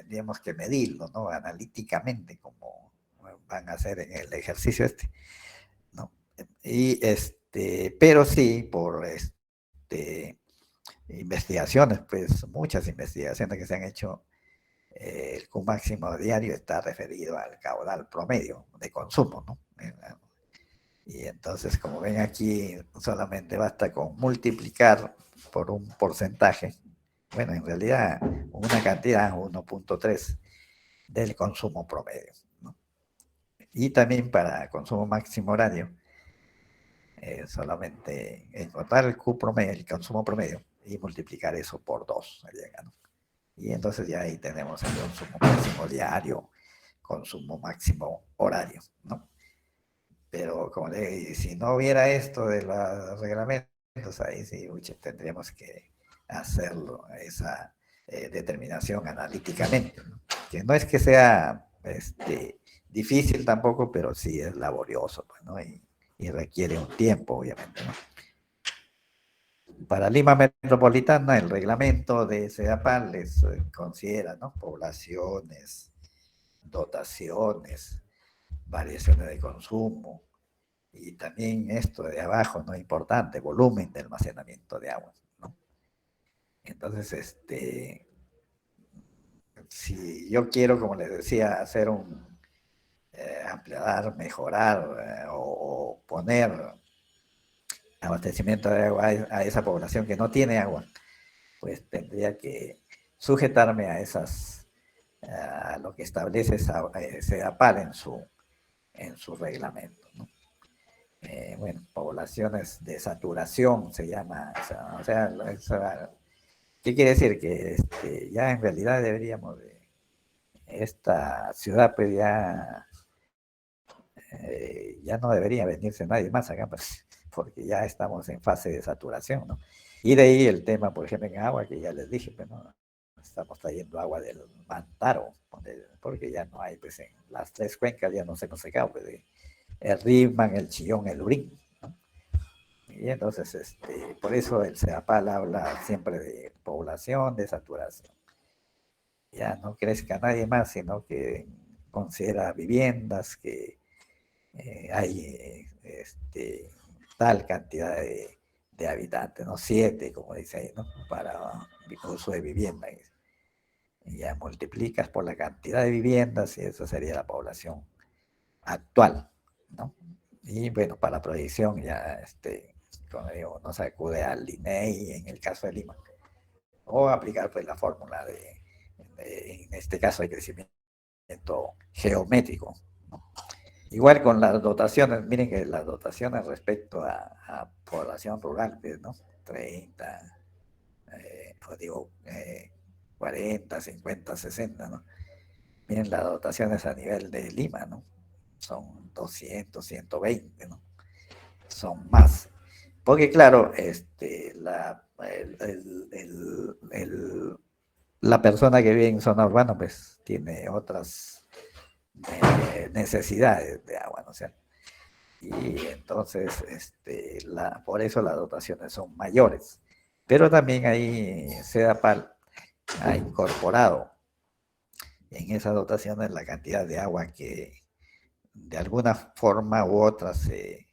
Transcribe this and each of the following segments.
tendríamos que medirlo, ¿no? Analíticamente, como van a hacer en el ejercicio este, ¿no? Y pero sí, por investigaciones, pues muchas investigaciones que se han hecho, el Q máximo diario está referido al caudal promedio de consumo, ¿no? Y entonces, como ven aquí, solamente basta con multiplicar por un porcentaje, bueno, en realidad una cantidad 1.3 del consumo promedio, ¿no? Y también para consumo máximo horario, solamente encontrar el Q promedio, el consumo promedio, y multiplicar eso por 2, ¿no? Y entonces ya ahí tenemos el consumo máximo diario, consumo máximo horario, ¿no? Pero como le digo, si no hubiera esto de los reglamentos, ahí sí, tendríamos que hacerlo, esa determinación analíticamente, ¿no? Que no es que sea difícil tampoco, pero sí es laborioso, pues, ¿no? Y requiere un tiempo, obviamente, ¿no? Para Lima Metropolitana, el reglamento de CEDAPAL les considera, ¿no? Poblaciones, dotaciones, variaciones de consumo, y también esto de abajo, ¿no? Importante, volumen de almacenamiento de agua, ¿no? Entonces, si yo quiero, como les decía, hacer ampliar, mejorar o poner abastecimiento de agua a esa población que no tiene agua, pues tendría que sujetarme a lo que establece CEDAPAL en su reglamento, ¿no? Bueno, poblaciones de saturación se llama, o sea, ¿qué quiere decir? Que ya en realidad deberíamos esta ciudad pues ya no debería venirse nadie más acá, pues, porque ya estamos en fase de saturación, ¿no? Y de ahí el tema, por ejemplo, en agua, que ya les dije, pues, ¿no? Estamos trayendo agua del Mantaro, porque ya no hay, pues en las tres cuencas ya no se nos secado, pues, el Rímac, el Chillón, el Urín, ¿no? Y entonces, por eso el CEDAPAL habla siempre de población, de saturación. Ya no crezca nadie más, sino que considera viviendas, que hay tal cantidad de habitantes, ¿no? 7, como dice ahí, ¿no? Para uso de vivienda. Y ya multiplicas por la cantidad de viviendas y eso sería la población actual, ¿no? Y bueno, para la proyección ya, como digo, no se acude al INEI en el caso de Lima, o aplicar pues la fórmula en este caso, de crecimiento geométrico, ¿no? Igual con las dotaciones, miren que las dotaciones respecto a población rural, pues, ¿no? 30, o digo, 40, 50, 60, ¿no? Miren las dotaciones a nivel de Lima, ¿no? Son 200, 120, ¿no? Son más. Porque claro, la persona que vive en zona urbana pues tiene otras necesidades de agua, ¿no? O sea, y entonces por eso las dotaciones son mayores. Pero también ahí CEDAPAL ha incorporado en esas dotaciones la cantidad de agua que de alguna forma u otra se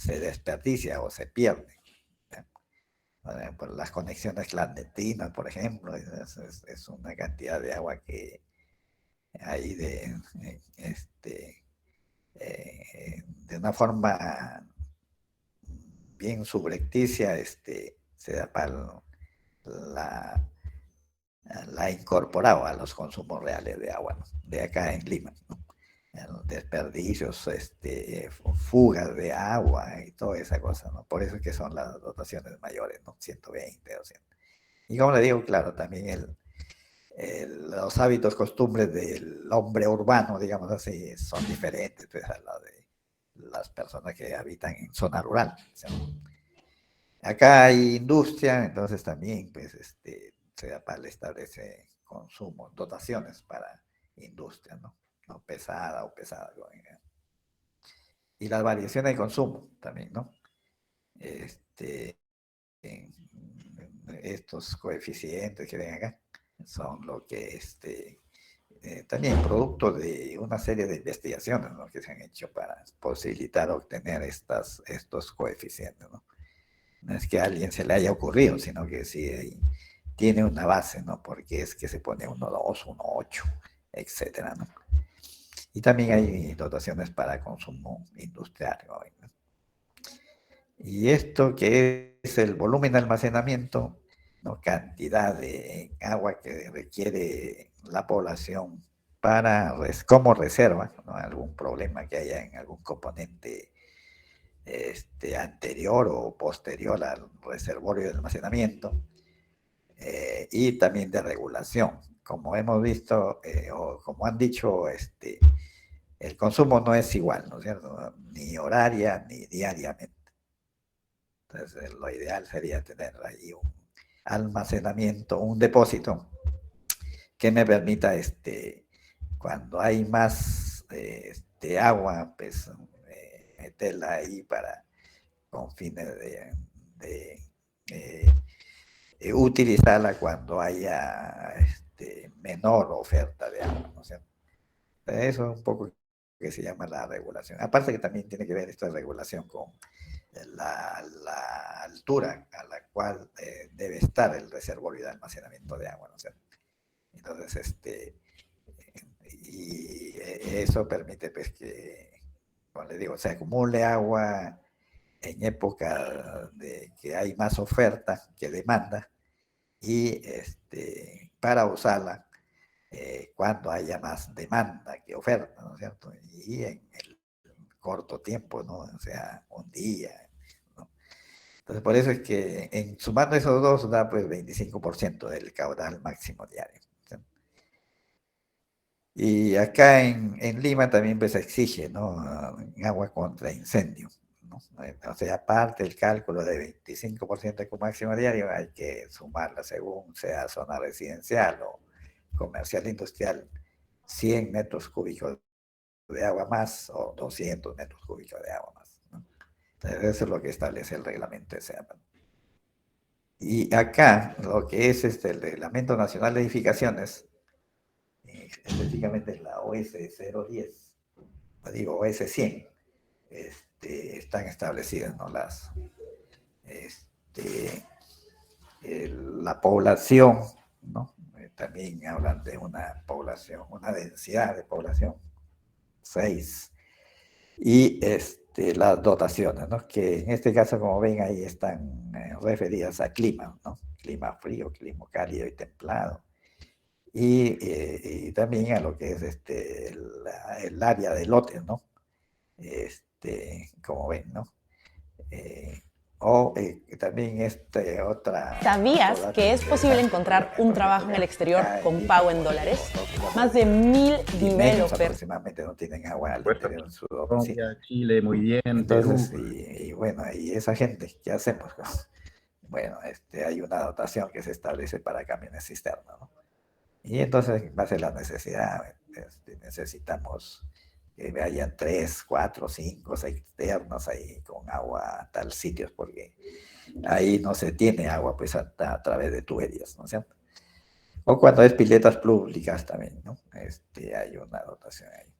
desperdicia o se pierde. Por las conexiones clandestinas, por ejemplo, es una cantidad de agua que hay de una forma bien subrepticia, se da para la ha incorporado a los consumos reales de agua, ¿no? De acá en Lima, ¿no? Desperdicios, fugas de agua y toda esa cosa, ¿no? Por eso es que son las dotaciones mayores, ¿no? 120, 200. Y como le digo, claro, también los hábitos, costumbres del hombre urbano, digamos así, son diferentes pues, a los de las personas que habitan en zona rural. O sea, acá hay industria, entonces también, pues, CEDAPAL establece consumo, dotaciones para industria, ¿no? No pesada o pesada. Y las variaciones de consumo también, ¿no? Este, estos coeficientes que ven acá son lo que también producto de una serie de investigaciones, ¿no?, que se han hecho para posibilitar obtener estos coeficientes, ¿no? No es que a alguien se le haya ocurrido, sino que sí tiene una base, ¿no? Porque es que se pone 1,2, 1,8, etcétera, ¿no? Y también hay dotaciones para consumo industrial, ¿no? Y esto que es el volumen de almacenamiento, ¿no?, cantidad de agua que requiere la población como reserva, ¿no?, algún problema que haya en algún componente anterior o posterior al reservorio de almacenamiento, y también de regulación. Como hemos visto, o como han dicho, el consumo no es igual, ¿no es cierto?, ni horaria ni diariamente. Entonces, lo ideal sería tener ahí un almacenamiento, un depósito que me permita, cuando hay más agua, pues meterla ahí con fines de, eh, utilizarla cuando haya menor oferta de agua, ¿no es cierto? Eso es un poco que se llama la regulación. Aparte que también tiene que ver esta regulación con la altura a la cual debe estar el reservorio de almacenamiento de agua, ¿no es cierto? Entonces, y eso permite, pues, que, como les digo, se acumule agua en época de que hay más oferta que demanda, y para usarla cuando haya más demanda que oferta, ¿no es cierto? Y en el corto tiempo, ¿no? O sea, un día, ¿no? Entonces, por eso es que sumando esos dos da pues 25% del caudal máximo diario, ¿sí? Y acá en Lima también pues exige, ¿no?, agua contra incendio, ¿no? O sea, aparte del cálculo de 25% como máximo diario, hay que sumarla según sea zona residencial o comercial industrial, 100 metros cúbicos de agua más o 200 metros cúbicos de agua más, ¿no? Entonces, eso es lo que establece el reglamento de SEAPA. Y acá, lo que es el Reglamento Nacional de Edificaciones, específicamente la OS 010, digo OS 100, están establecidas, ¿no?, este, la población, ¿no? También hablan de una población, una densidad de población, 6, y las dotaciones, ¿no?, que en este caso, como ven, ahí están referidas a clima, ¿no? Clima frío, clima cálido y templado. Y también a lo que es el área de lotes, ¿no? Como ven, ¿no? También otro ¿Sabías dato que es posible interesante, por encontrar un ejemplo, que trabajo en el tenemos exterior acá en con Lima, pago en como les digo, dólares? no somos Más de 1000 limeños developers. aproximadamente, no tienen agua al Puesto interior de su oficina. Colombia, Chile, muy bien, Entonces, Perú. y bueno, y esa gente, ¿qué hacemos? Bueno, hay una dotación que se establece para camiones cisterna, ¿no? Y entonces, en base a la necesidad, necesitamos que hayan 3, 4, 5 cisternas ahí con agua a tal sitios, porque ahí no se tiene agua pues a través de tuberías, ¿no es cierto? O cuando es piletas públicas también, ¿no? Hay una dotación ahí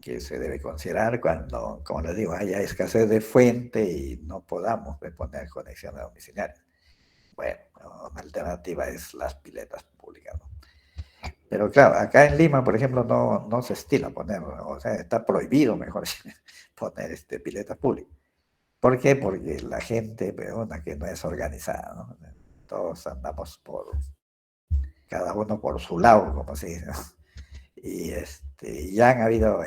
que se debe considerar cuando, como les digo, haya escasez de fuente y no podamos poner conexiones domiciliarias. Bueno, una alternativa es las piletas públicas, ¿no? Pero claro, acá en Lima, por ejemplo, no se estila poner, o sea, está prohibido, mejor poner piletas públicas. ¿Por qué? Porque la gente, una que no es organizada, ¿no? Todos andamos cada uno por su lado, como se dice, ¿no? Y ya han habido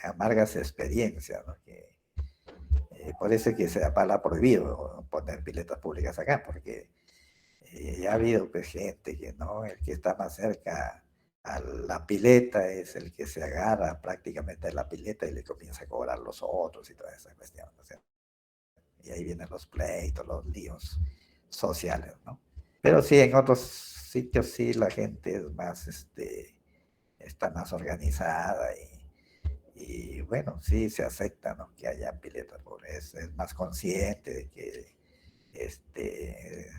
amargas experiencias, ¿no? Por eso es que se ha prohibido poner piletas públicas acá, porque ya ha habido pues, gente que no, el que está más cerca a la pileta es el que se agarra prácticamente a la pileta y le comienza a cobrar los otros y toda esa cuestión, ¿no? Y ahí vienen los pleitos, los líos sociales, ¿no? Pero sí, en otros sitios sí la gente es más, está más organizada y bueno, sí se acepta, ¿no?, que haya piletas, porque es más consciente de que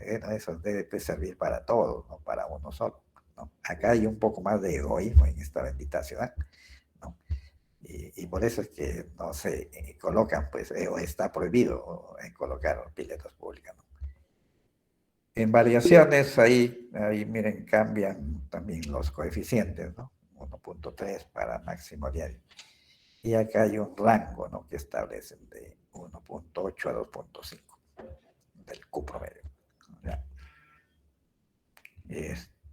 bueno, eso debe pues, servir para todos, no para uno solo. ¿no? Acá hay un poco más de egoísmo en esta bendita ciudad, ¿no? Y por eso es que no se colocan, pues, o está prohibido colocar piletas públicas, ¿no? En variaciones, ahí miren, cambian también los coeficientes, ¿no? 1.3 para máximo diario. Y acá hay un rango, ¿no? Que establecen de 1.8 a 2.5 del Q promedio. ¿Ya?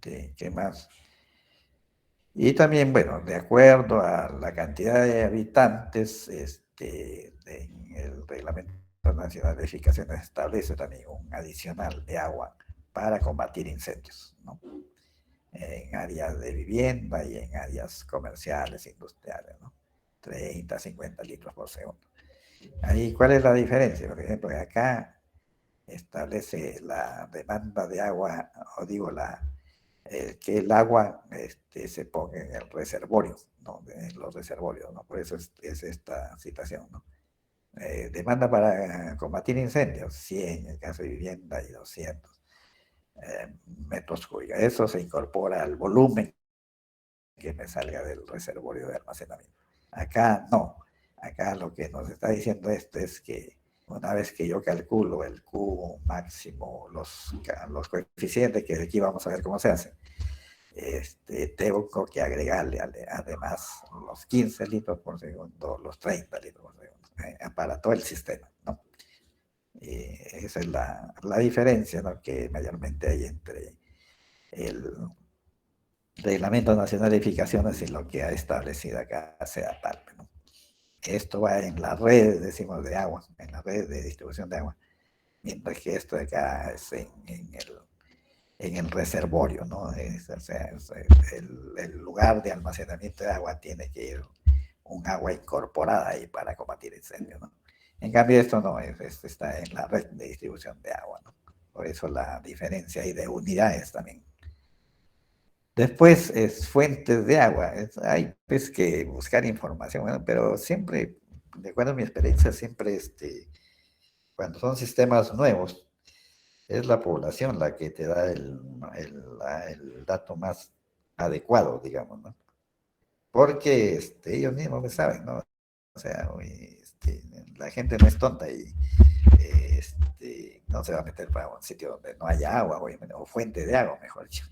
¿Qué más? Y también, bueno, de acuerdo a la cantidad de habitantes, en el Reglamento Nacional de Edificaciones establece también un adicional de agua para combatir incendios, ¿no? En áreas de vivienda y en áreas comerciales, industriales, ¿no? 30, 50 litros por segundo. Ahí, ¿cuál es la diferencia? Por ejemplo, acá establece la demanda de agua, o digo, que el agua se ponga en el reservorio, ¿no? En los reservorios, ¿no? Por eso es esta situación, ¿no? Demanda para combatir incendios, 100 en el caso de vivienda y 200 metros cúbicos. Eso se incorpora al volumen que me salga del reservorio de almacenamiento. Acá no. Acá lo que nos está diciendo esto es que una vez que yo calculo el Q máximo, los coeficientes, que aquí vamos a ver cómo se hace, tengo que agregarle además los 15 litros por segundo, los 30 litros por segundo, para todo el sistema, ¿no? Esa es la diferencia, ¿no? Que mayormente hay entre el Reglamento Nacional de Edificaciones y lo que ha establecido acá CEDAPAL, ¿no? Esto va en las redes, decimos, de agua, en las redes de distribución de agua, mientras que esto de acá es en el reservorio, ¿no? O sea, el lugar de almacenamiento de agua tiene que ir un agua incorporada ahí para combatir incendios, ¿no? En cambio, esto no, esto está en la red de distribución de agua, ¿no? Por eso la diferencia hay de unidades también. Después es fuentes de agua. Hay pues que buscar información, bueno, pero siempre, de acuerdo a mi experiencia, siempre cuando son sistemas nuevos, es la población la que te da el dato más adecuado, digamos, ¿no? Porque ellos mismos me saben, ¿no? O sea, la gente no es tonta y no se va a meter para un sitio donde no haya agua, o fuente de agua, mejor dicho.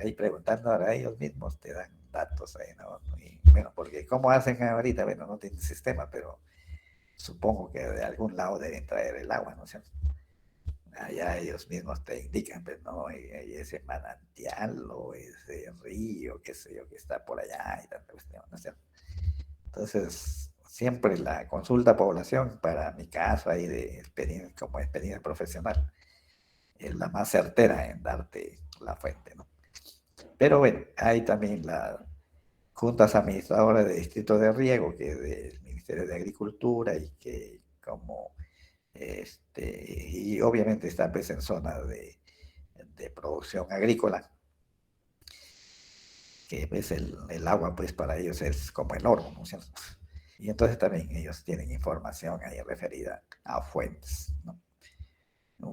Ahí preguntando ahora ellos mismos te dan datos ahí, ¿no? Y, bueno, porque ¿cómo hacen ahorita? Bueno, no tienen sistema, pero supongo que de algún lado deben traer el agua, ¿no? O sea, allá ellos mismos te indican, pues, ¿no? Y ese manantial o ese río, qué sé yo, que está por allá y tanta cuestión, ¿no? O sea, entonces, siempre la consulta a población, para mi caso ahí como experiencia profesional, es la más certera en darte la fuente, ¿no? Pero bueno, hay también las juntas administradoras de distritos de riego, que es del Ministerio de Agricultura y que como, y obviamente está pues en zonas de producción agrícola, que pues el agua pues para ellos es como el oro, ¿no es cierto? Y entonces también ellos tienen información ahí referida a fuentes, ¿no?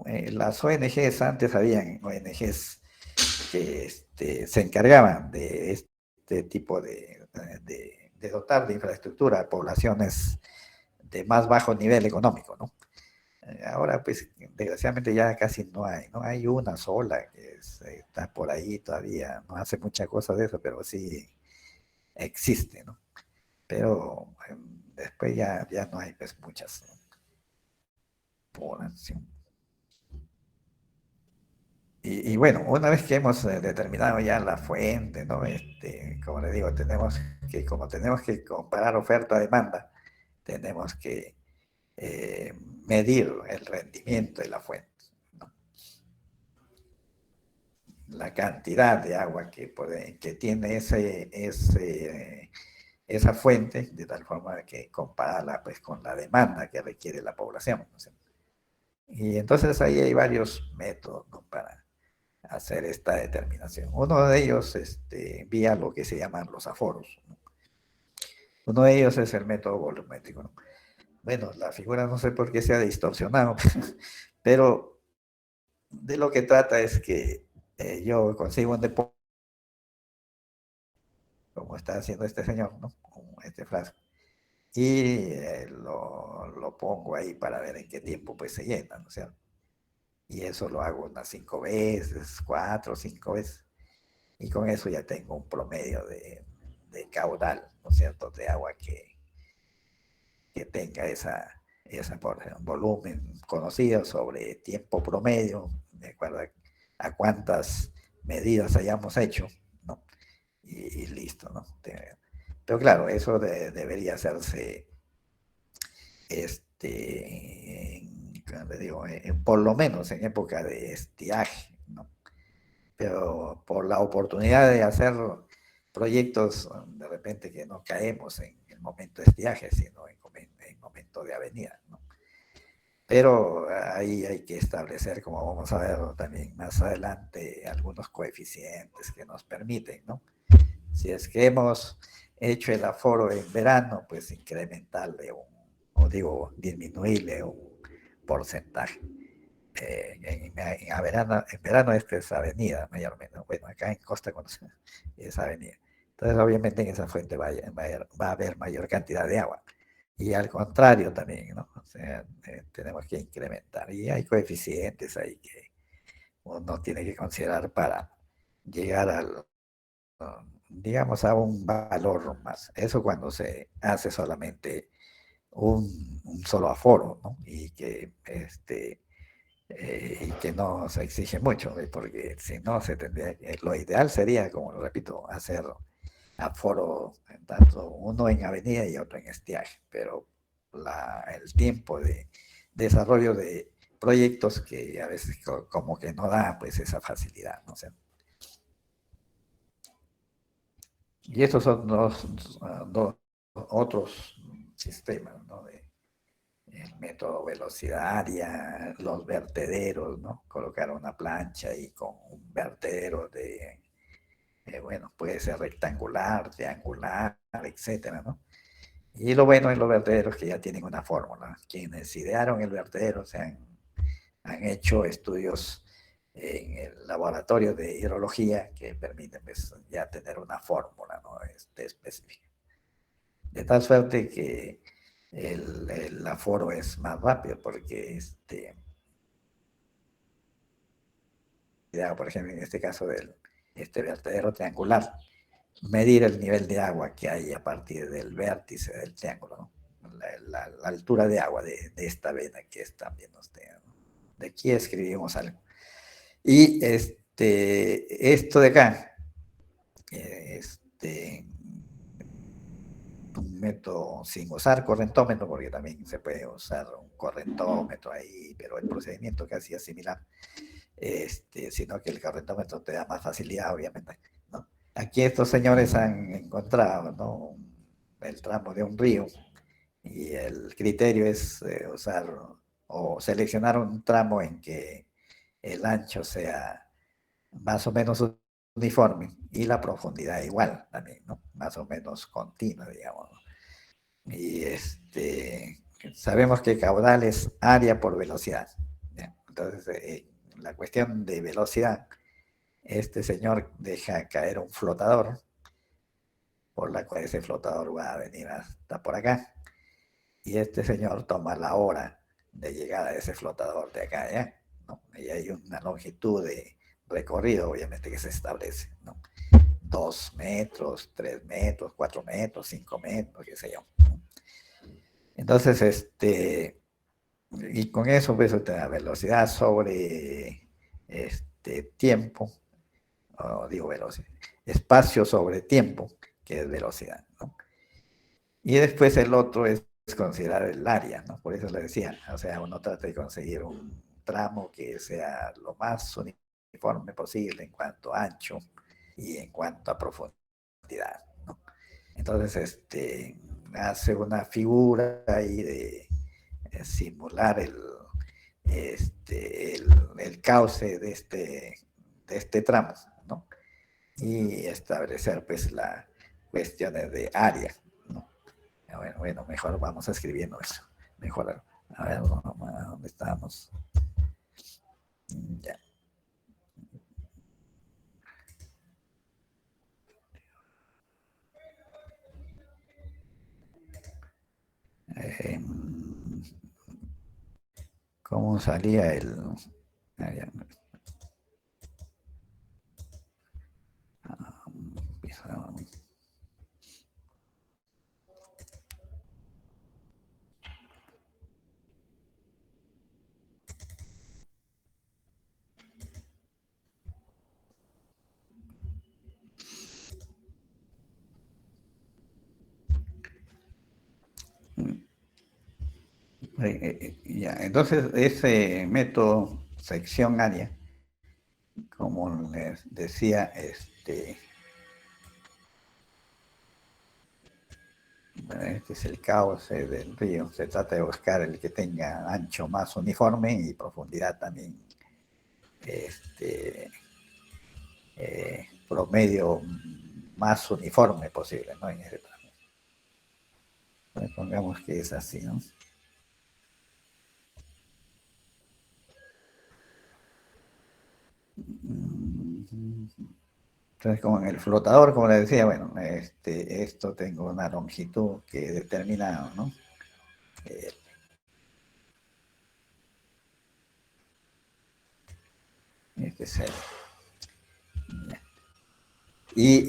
Las ONGs, antes habían ONGs que se encargaban de este tipo de dotar de infraestructura a poblaciones de más bajo nivel económico, ¿no? Ahora, pues, desgraciadamente ya casi no hay una sola que está por ahí todavía, no hace mucha cosa de eso, pero sí existe, ¿no? Pero después ya no hay pues muchas, ¿no? Población. Y bueno, una vez que hemos determinado ya la fuente, ¿no? Como le digo, como tenemos que comparar oferta-demanda, tenemos que medir el rendimiento de la fuente, ¿no? La cantidad de agua que tiene esa fuente, de tal forma que compararla pues, con la demanda que requiere la población, ¿no? Y entonces ahí hay varios métodos, ¿no? Para hacer esta determinación. Uno de ellos, vía lo que se llaman los aforos, ¿no? Uno de ellos es el método volumétrico, ¿no? Bueno, la figura no sé por qué se ha distorsionado, pero de lo que trata es que yo consigo un depósito, como está haciendo este señor, ¿no? Con este frasco, y lo pongo ahí para ver en qué tiempo pues se llena, ¿no? O sea, y eso lo hago unas 5 veces, 4 o 5 veces, y con eso ya tengo un promedio de caudal, ¿no es cierto?, de agua que tenga esa volumen conocido sobre tiempo promedio, de acuerdo a cuántas medidas hayamos hecho, ¿no? Y listo, ¿no? Pero claro, eso debería hacerse, como digo, por lo menos en época de estiaje, ¿no? Pero por la oportunidad de hacer proyectos, de repente que no caemos en el momento de estiaje, sino en momento de avenida, ¿no? Pero ahí hay que establecer, como vamos a ver también más adelante, algunos coeficientes que nos permiten, ¿no? Si es que hemos hecho el aforo en verano, pues incrementarle o digo, disminuirle un porcentaje. En verano este es avenida mayormente, ¿no? Bueno, acá en Costa es avenida. Entonces, obviamente en esa fuente va a haber mayor cantidad de agua. Y al contrario también, ¿no? O sea, tenemos que incrementar. Y hay coeficientes ahí que uno tiene que considerar para llegar digamos, a un valor más. Eso cuando se hace solamente un solo aforo, ¿no? Y que no se exige mucho, porque si no se tendría lo ideal sería, como lo repito, hacer aforo tanto uno en avenida y otro en estiaje, pero el tiempo de desarrollo de proyectos que a veces como que no da pues esa facilidad, ¿no? O sea, y estos son dos otros sistemas, ¿no? El método velocidaria, los vertederos, ¿no? Colocar una plancha y con un vertedero bueno, puede ser rectangular, triangular, etcétera, ¿no? Y lo bueno en los vertederos que ya tienen una fórmula. Quienes idearon el vertedero han hecho estudios en el laboratorio de hidrología que permiten pues, ya tener una fórmula, ¿no? Específica. De tal suerte que el aforo es más rápido porque por ejemplo, en este caso del vertedero triangular, medir el nivel de agua que hay a partir del vértice del triángulo, ¿no? La altura de agua de esta vena que están viendo ustedes, ¿no? De aquí escribimos algo. Y esto de acá, un método sin usar correntómetro, porque también se puede usar un correntómetro ahí, pero el procedimiento casi es similar, sino que el correntómetro te da más facilidad, obviamente, ¿no? Aquí estos señores han encontrado, ¿no?, el tramo de un río y el criterio es usar o seleccionar un tramo en que el ancho sea más o menos uniforme y la profundidad igual también, ¿no? Más o menos continua, digamos, ¿no? Y sabemos que caudal es área por velocidad, ¿ya? Entonces, la cuestión de velocidad, este señor deja caer un flotador, por la cual ese flotador va a venir hasta por acá, y este señor toma la hora de llegada de ese flotador de acá, ¿ya? ¿No? Y hay una longitud de recorrido, obviamente, que se establece, ¿no? 2 metros, 3 metros, 4 metros, 5 metros, qué sé yo. Entonces, y con eso, pues, la velocidad sobre tiempo, o digo velocidad, espacio sobre tiempo, que es velocidad, ¿no? Y después el otro es considerar el área, ¿no? Por eso le decía, o sea, uno trata de conseguir un tramo que sea lo más uniforme posible en cuanto a ancho y en cuanto a profundidad, ¿no? Entonces, hace una figura ahí de simular el cauce de este tramo, ¿no? Y establecer, pues, las cuestiones de área, ¿no? Bueno, mejor vamos escribiendo eso. Mejor, a ver, ¿dónde estamos? Ya. ¿Cómo salía el...? Ya, entonces, ese método sección área, como les decía, bueno, este es el cauce del río. Se trata de buscar el que tenga ancho más uniforme y profundidad también promedio más uniforme posible, ¿no? En ese tramo. Pongamos que es así, ¿no? Entonces, como en el flotador, como le decía, bueno, esto tengo una longitud que he determinado, ¿no? Eh, este es el, y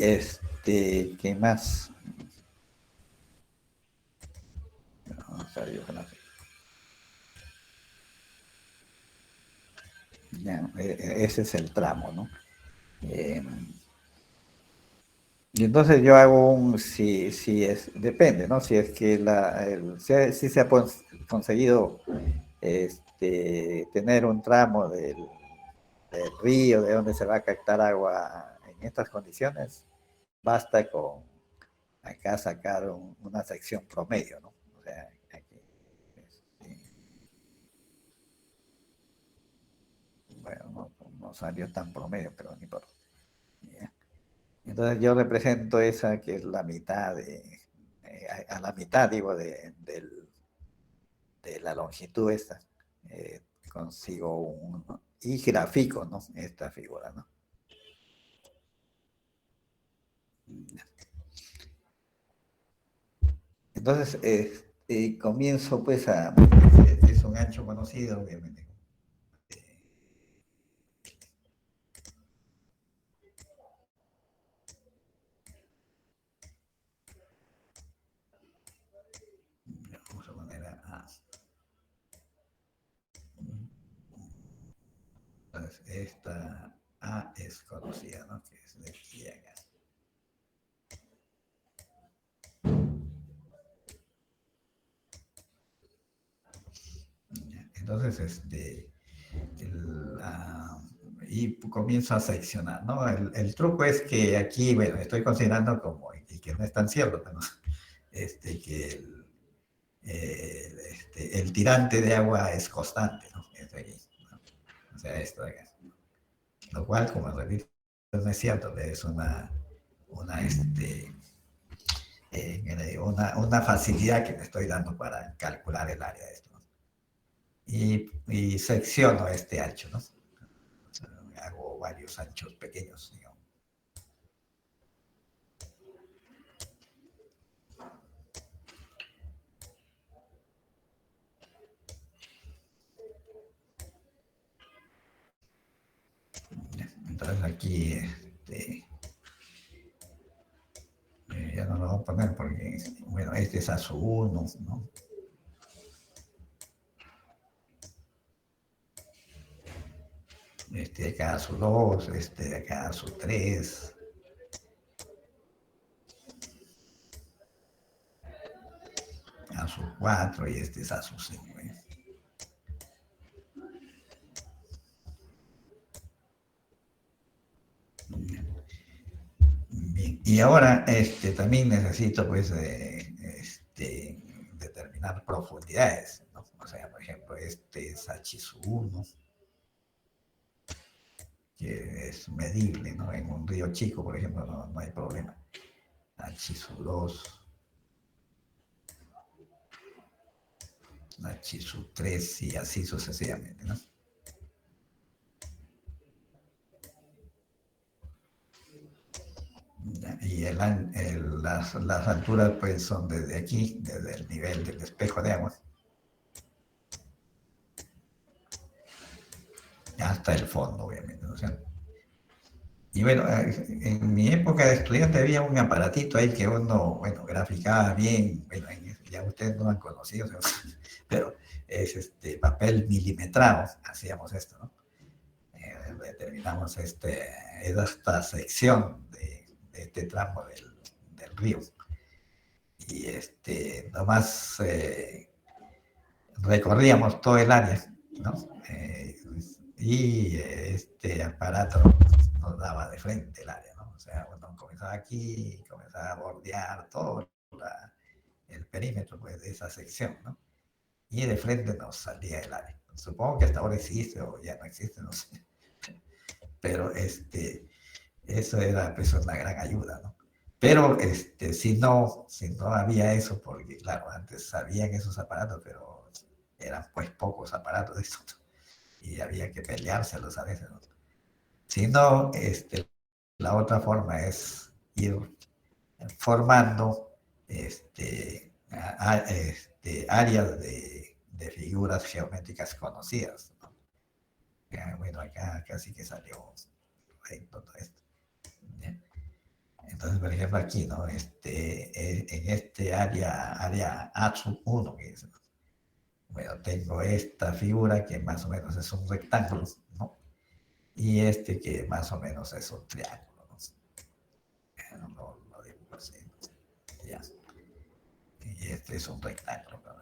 ¿qué más? Vamos a ver, yo no sé. Ya, ese es el tramo, ¿no? Eh, y entonces yo hago si es, depende, ¿no? Si es que si se ha conseguido tener un tramo del río de donde se va a captar agua en estas condiciones, basta con acá sacar una sección promedio, ¿no? O sea, aquí, bueno, no salió tan promedio, pero ni por... ¿Ya? Entonces yo represento esa que es la mitad a la mitad, digo, de la longitud esta. eh, Consigo y grafico, ¿no? Esta figura, ¿no? Entonces, comienzo pues es un ancho conocido, obviamente. Vamos a poner a. Entonces, esta A es conocida, ¿no? Que es de aquí a acá. Entonces, y comienzo a seccionar, ¿no? El truco es que aquí, bueno, estoy considerando como, y que no es tan cierto, ¿no? Que el tirante de agua es constante, ¿no? ¿no? O sea, esto de acá. Lo cual, como repito, no es cierto, es una, una facilidad que me estoy dando para calcular el área de esto, ¿no? Y secciono este ancho, ¿no? Hago varios anchos pequeños, digamos. Entonces aquí, ya no lo voy a poner porque, bueno, este es ASU 1, ¿no? De acá ASU 2, de acá ASU 3, ASU 4 y este es ASU 5. Bien. Y ahora también necesito pues determinar profundidades, ¿no? O sea, por ejemplo, este es H 1, que es medible, ¿no? En un río chico, por ejemplo, no hay problema. H 2, H 3 y así sucesivamente, ¿no? Y las alturas pues son desde aquí, desde el nivel del espejo de agua, hasta el fondo, obviamente. ¿No? O sea, y bueno, en mi época de estudiante había un aparatito ahí que uno, bueno, graficaba bien, bueno, ya ustedes no lo han conocido, pero es papel milimetrado, hacíamos esto, ¿no? Determinamos esta sección de este tramo del río. Y nomás recorríamos todo el área, ¿no? Y este aparato nos daba de frente el área, ¿no? O sea, uno comenzaba aquí, comenzaba a bordear todo el perímetro pues, de esa sección, ¿no? Y de frente nos salía el área. Supongo que hasta ahora existe o ya no existe, no sé. Pero eso era pues una gran ayuda, ¿no? Pero si no había eso, porque claro, antes habían esos aparatos, pero eran pues pocos aparatos de estos y había que peleárselos a veces, ¿no? Si no, la otra forma es ir formando áreas de figuras geométricas conocidas, ¿no? Bueno, acá casi que salió todo esto. ¿Ya? Entonces, por ejemplo, aquí, ¿no? En área A1, que es, bueno, tengo esta figura que más o menos es un rectángulo, ¿no? Y que más o menos es un triángulo, ¿no? Lo dibujo así, ¿no? Ya. Y este es un rectángulo, ¿no?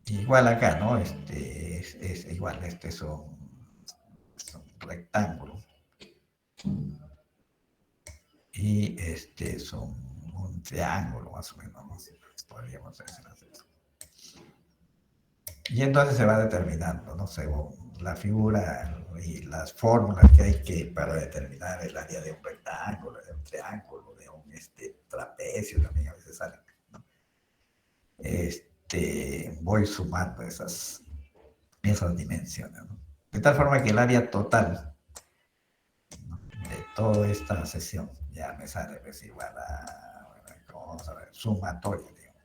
Igual acá, ¿no? Es igual, es un rectángulo. Y este es un triángulo, más o menos, ¿no? Podríamos decir así. Y entonces se va determinando, ¿no? Según la figura y las fórmulas que hay para determinar el área de un rectángulo, de un triángulo, de un trapecio, también a veces salen, ¿no? Voy sumando esas dimensiones, ¿no? De tal forma que el área total, ¿no? De toda esta sesión ya me sale pues igual a, bueno, vamos a ver, sumatoria, digamos.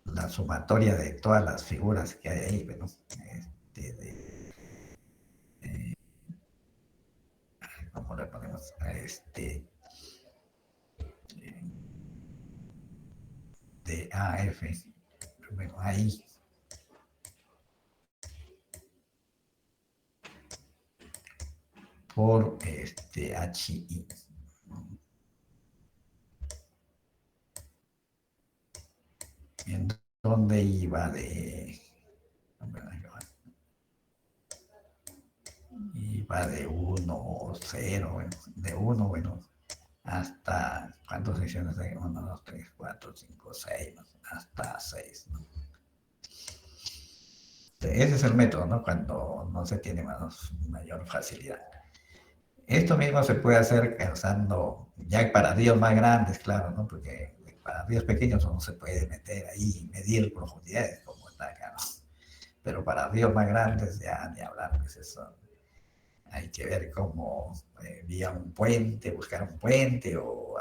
La sumatoria de todas las figuras que hay ahí, ¿no? ¿Cómo le ponemos? De AF, bueno, ahí, por HI. ¿En dónde iba iba de 1, 0, bueno, de 1, bueno, hasta, ¿cuántas secciones hay? 1, 2, 3, 4, 5, 6, ¿no? Hasta 6, ¿no? Ese es el método, ¿no? Cuando no se tiene mayor facilidad. Esto mismo se puede hacer usando, ya para ríos más grandes, claro, ¿no? Porque para ríos pequeños uno se puede meter ahí y medir profundidades, como está acá, ¿no? Pero para ríos más grandes ya ni hablar, pues eso hay que ver cómo vía un puente, buscar un puente o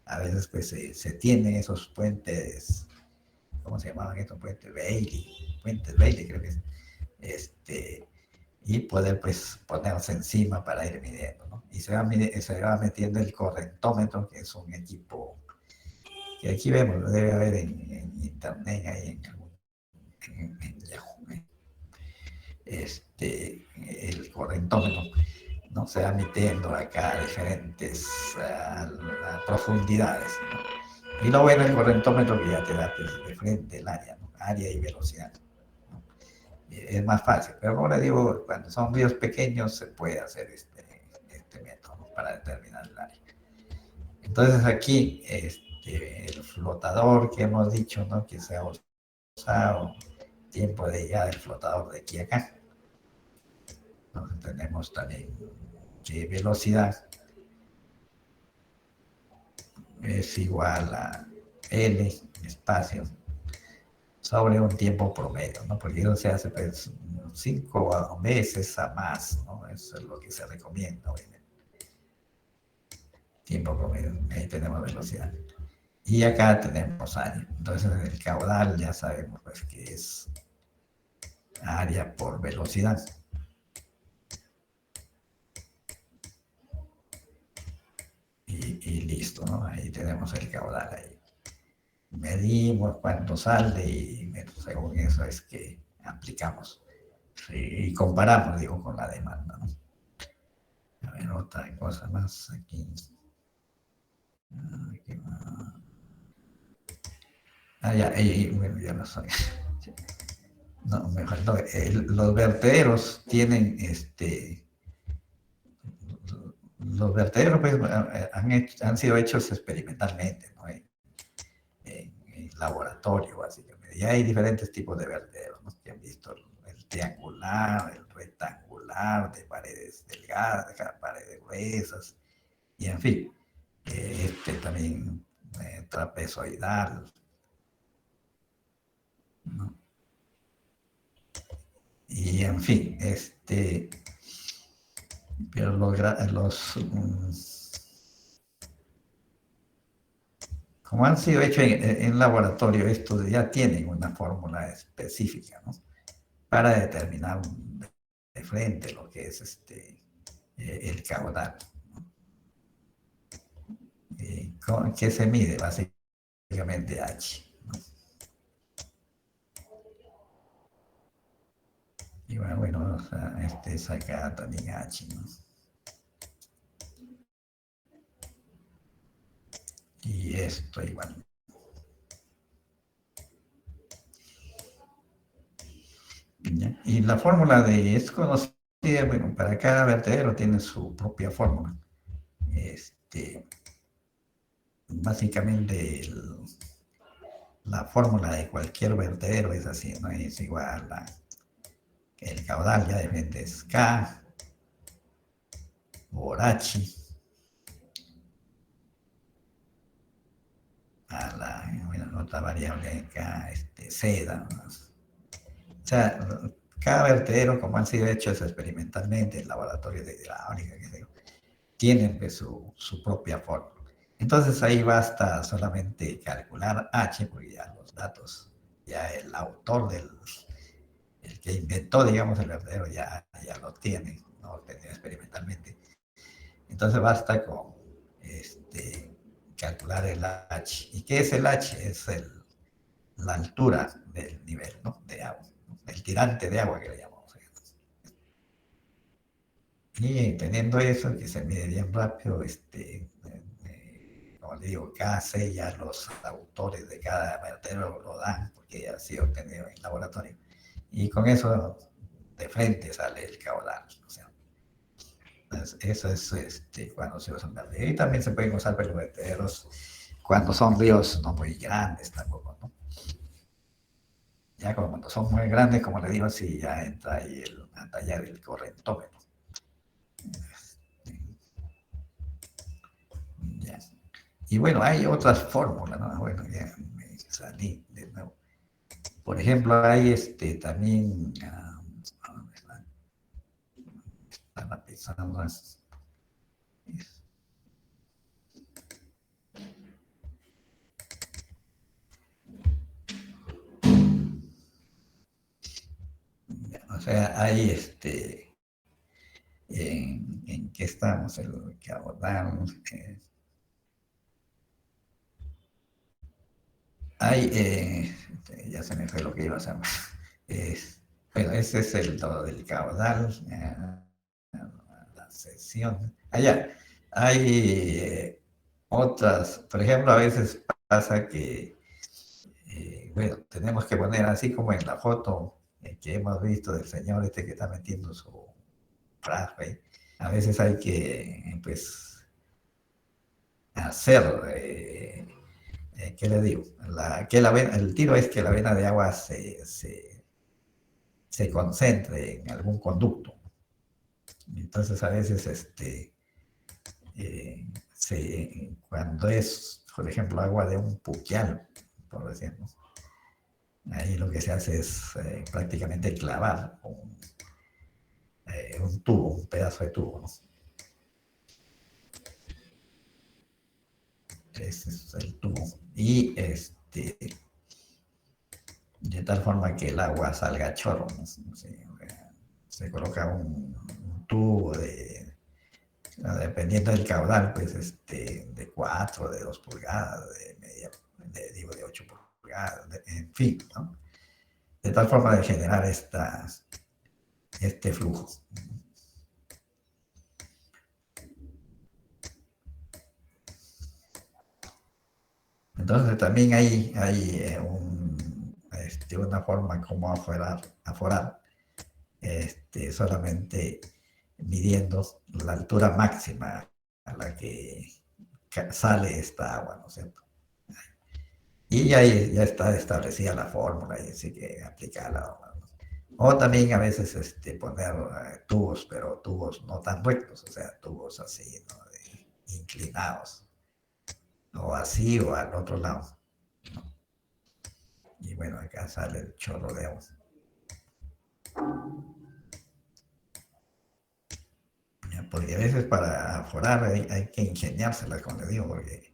a veces pues se tienen esos puentes, ¿cómo se llamaban estos puentes? Puentes Bailey creo que es. Y poder pues ponerse encima para ir midiendo, ¿no? Y se va metiendo el correntómetro, que es un equipo que aquí vemos, lo debe haber en internet, ahí en Yahoo, el correntómetro, ¿no? Se va metiendo acá a diferentes profundidades, ¿no? Y lo bueno del correntómetro que ya te da pues, de frente el área, ¿no? Área y velocidad. Es más fácil, pero como le digo, cuando son ríos pequeños se puede hacer este método para determinar el área. Entonces aquí el flotador que hemos dicho, ¿no? Que se ha usado, tiempo de llegada del flotador de aquí a acá. Entonces tenemos también que velocidad es igual a L espacio sobre un tiempo promedio, ¿no? Porque eso se hace pues, 5 veces a más, ¿no? Eso es lo que se recomienda, obviamente. Tiempo promedio, ahí tenemos velocidad. Y acá tenemos área. Entonces el caudal ya sabemos pues que es área por velocidad. Y listo, ¿no? Ahí tenemos el caudal ahí. Medimos cuánto sale y según eso es que aplicamos. Y comparamos, digo, con la demanda, ¿no? A ver, otra cosa más aquí. Ya, bueno, ya no soy. No, me faltó. Los vertederos tienen, los vertederos pues, han sido hechos experimentalmente, ¿no? En laboratorio, básicamente. Y hay diferentes tipos de vertederos, ¿no? Que han visto el triangular, el rectangular, de paredes delgadas, de paredes gruesas, y en fin, también trapezoidal, ¿no? Y en fin, pero como han sido hechos en laboratorio, estos ya tienen una fórmula específica, ¿no? Para determinar de frente lo que es el caudal, ¿no? ¿Qué se mide? Básicamente H, ¿no? Y bueno, o sea, saca también H, ¿no? Y esto igual. Y la fórmula es conocida, bueno, para cada vertedero tiene su propia fórmula. Básicamente la fórmula de cualquier vertedero es así, ¿no? Es igual a el caudal, ya depende, es K por H a la otra variable K, Z, ¿no? O sea, cada vertedero, como han sido hechos experimentalmente en laboratorios de hidráulica, tienen pues, su propia fórmula. Entonces ahí basta solamente calcular H, porque ya los datos, ya el autor el que inventó, digamos, el vertedero ya lo tiene, ¿no? Lo tiene experimentalmente. Entonces basta con calcular el H. ¿Y qué es el H? Es la altura del nivel, ¿no? De agua, ¿no? El tirante de agua que le llamamos. Y teniendo eso, que se mide bien rápido, como le digo, cada sella los autores de cada vertedero lo dan, porque ya ha sido obtenido en laboratorio. Y con eso de frente sale el caudal. O sea, eso es cuando se usan vertederos. Y también se pueden usar vertederos cuando son ríos no muy grandes tampoco, ¿no? Ya cuando son muy grandes, como le digo, sí, ya entra ahí a tallar el correntómetro. Ya. Y bueno, hay otras fórmulas, ¿no? Bueno, ya me salí de nuevo. Por ejemplo, hay también, están pensando, o sea, hay en qué estamos, el que abordamos. Hay, ya se me fue lo que iba a hacer. Bueno, ese es el todo del caudal, la sesión. Allá, hay otras, por ejemplo, a veces pasa que, bueno, tenemos que poner así como en la foto que hemos visto del señor que está metiendo su frasco ahí. A veces hay que, pues, hacer, ¿qué le digo? El tiro es que la vena de agua se concentre en algún conducto. Entonces a veces cuando es, por ejemplo, agua de un puquial, por decirlo, ahí lo que se hace es prácticamente clavar un tubo, un pedazo de tubo, ¿no? Ese es el tubo. Y de tal forma que el agua salga a chorro, ¿no? Se coloca un tubo dependiendo del caudal, pues de 4, de 2 pulgadas, de media, digo, de 8 pulgadas, en fin, ¿no? De tal forma de generar este flujo. Entonces también hay una forma como aforar solamente midiendo la altura máxima a la que sale esta agua, ¿no es cierto? Y ya está establecida la fórmula y así que aplicarla. O también a veces poner tubos, pero tubos no tan rectos, o sea, tubos así, ¿no? Inclinados, o así o al otro lado. Y bueno, acá sale el chorro de agua. Porque a veces para aforar hay que ingeniárselas, como le digo, porque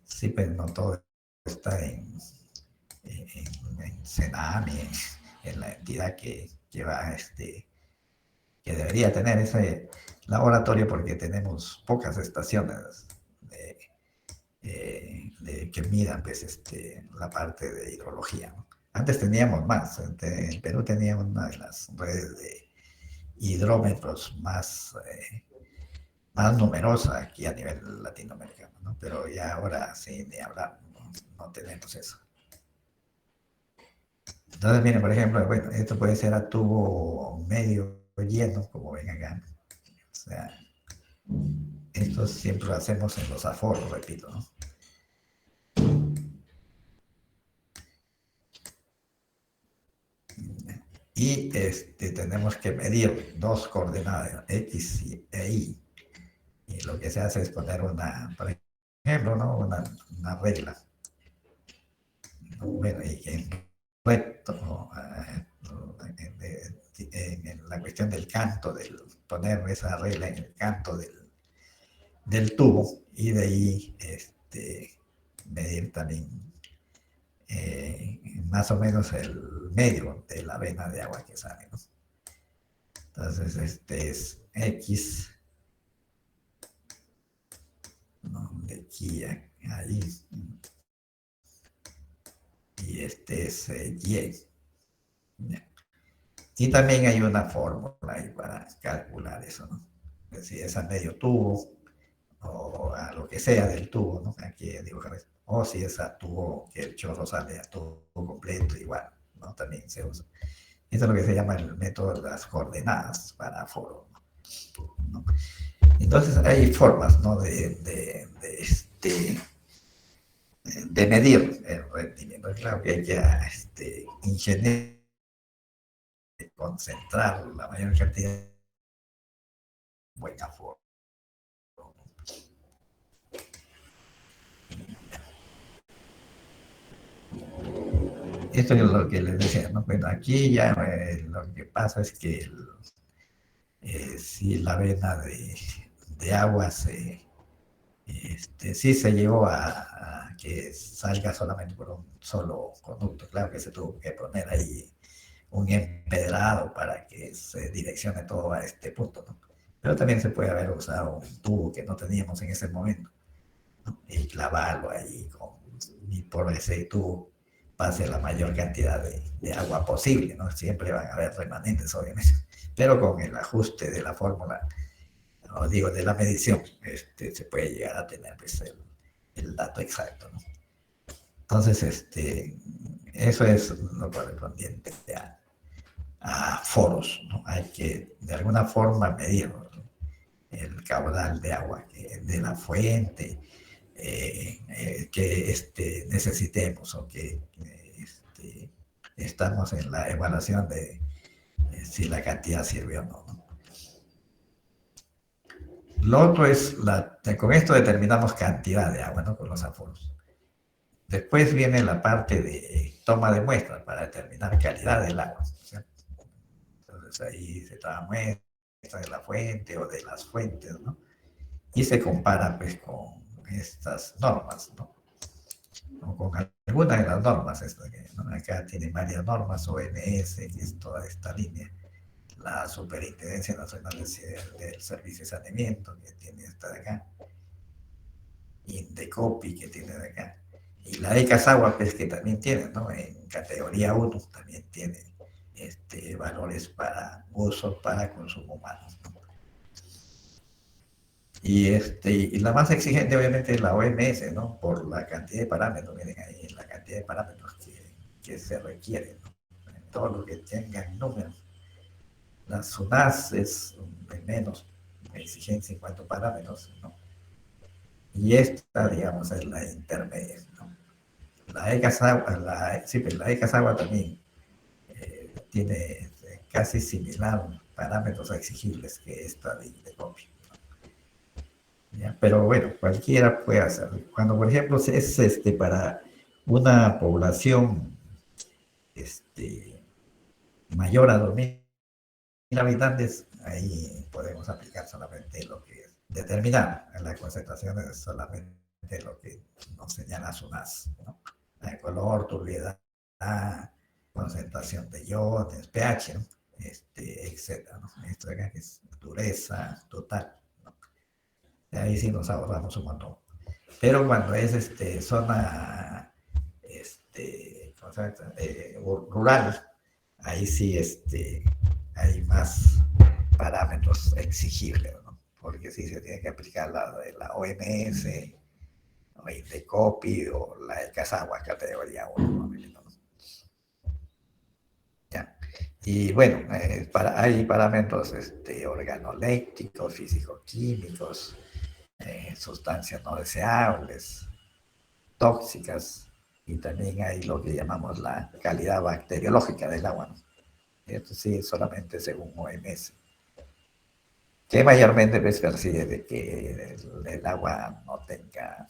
sí, pues no todo está en Senami, en la entidad que va, que debería tener ese laboratorio, porque tenemos pocas estaciones que midan pues, la parte de hidrología, ¿no? Antes teníamos más, en Perú teníamos una de las redes de hidrómetros más numerosa aquí a nivel latinoamericano, ¿no? Pero ya ahora sí, ni hablar, no tenemos eso. Entonces, miren, por ejemplo, bueno, esto puede ser a tubo medio lleno, como ven acá. O sea, esto siempre lo hacemos en los aforos, repito, ¿no? Y tenemos que medir dos coordenadas, X e Y. Y lo que se hace es poner por ejemplo, ¿no? una regla. Bueno, y en recto, en la cuestión del canto, poner esa regla en el canto del tubo, y de ahí medir también más o menos el medio de la vena de agua que sale, ¿no? Entonces, este es X, ¿no? De aquí a ahí, y este es Y. Y también hay una fórmula ahí para calcular eso, ¿no? Si es a medio tubo, o a lo que sea del tubo, ¿no? Aquí dibujar eso. O si es a tubo, que el chorro sale a tubo completo, igual, ¿no? También se usa. Eso es lo que se llama el método de las coordenadas para foro, ¿no? Entonces hay formas, ¿no? De medir el rendimiento. Claro que hay que ingeniar, concentrar la mayor cantidad de buena forma. Esto es lo que les decía, ¿no? Bueno, aquí ya lo que pasa es que si la vena de agua sí se llevó a que salga solamente por un solo conducto. Claro que se tuvo que poner ahí un empedrado para que se direccione todo a este punto, ¿no? Pero también se puede haber usado un tubo que no teníamos en ese momento, ¿no? Y clavarlo ahí y por ese tubo pase la mayor cantidad de agua posible, ¿no? Siempre van a haber remanentes, obviamente, pero con el ajuste de la fórmula, o digo, de la medición, se puede llegar a tener pues, el dato exacto, ¿no? Entonces, eso es lo correspondiente a foros, ¿no? Hay que de alguna forma medir, ¿no? El caudal de agua de la fuente que necesitemos, o que estamos en la evaluación de si la cantidad sirve o no, ¿no? Lo otro es, con esto determinamos cantidad de agua, ¿no? Con los aforos. Después viene la parte de toma de muestras para determinar calidad del agua, ¿cierto? Entonces ahí se toma muestras de la fuente o de las fuentes, ¿no? Y se compara pues con estas normas, ¿no? O con algunas de las normas, ¿no? Acá tiene varias normas, OMS, que es toda esta línea, la Superintendencia Nacional del Servicio de Saneamiento, que tiene esta de acá, Indecopi, que tiene de acá, y la de Casagua, pues que también tiene, ¿no? En categoría 1 también tiene valores para uso, para consumo humano, ¿no? Y la más exigente, obviamente, es la OMS, ¿no? Por la cantidad de parámetros, miren ahí, la cantidad de parámetros que se requieren, ¿no? Todo lo que tengan números. La SUNAS es de menos exigencia en cuanto a parámetros, ¿no? Y esta, digamos, es la intermedia, ¿no? La ECASAGUA, sí, pues la ECASAGUA también tiene casi similar parámetros exigibles que esta de copia. ¿Ya? Pero bueno, cualquiera puede hacerlo. Cuando, por ejemplo, es para una población este, mayor a 2.000 habitantes, ahí podemos aplicar solamente lo que es determinar la concentración es solamente lo que nos señala SUNAS, ¿no? El color, turbiedad, concentración de iones, pH, ¿no? Etcétera, ¿no? Esto de acá que es dureza total, ¿no? Ahí sí nos ahorramos un montón. Pero cuando es zona rural, ahí sí hay más parámetros exigibles, ¿no? Porque sí se tiene que aplicar la de la OMS, o Indecopi o la de Casagua, categoría 1, ¿no? ¿Ya? Y bueno, hay parámetros organolépticos, físico-químicos, sustancias no deseables, tóxicas, y también hay lo que llamamos la calidad bacteriológica del agua, ¿no? Esto sí, solamente según OMS, que mayormente pues, persigue de que el agua no tenga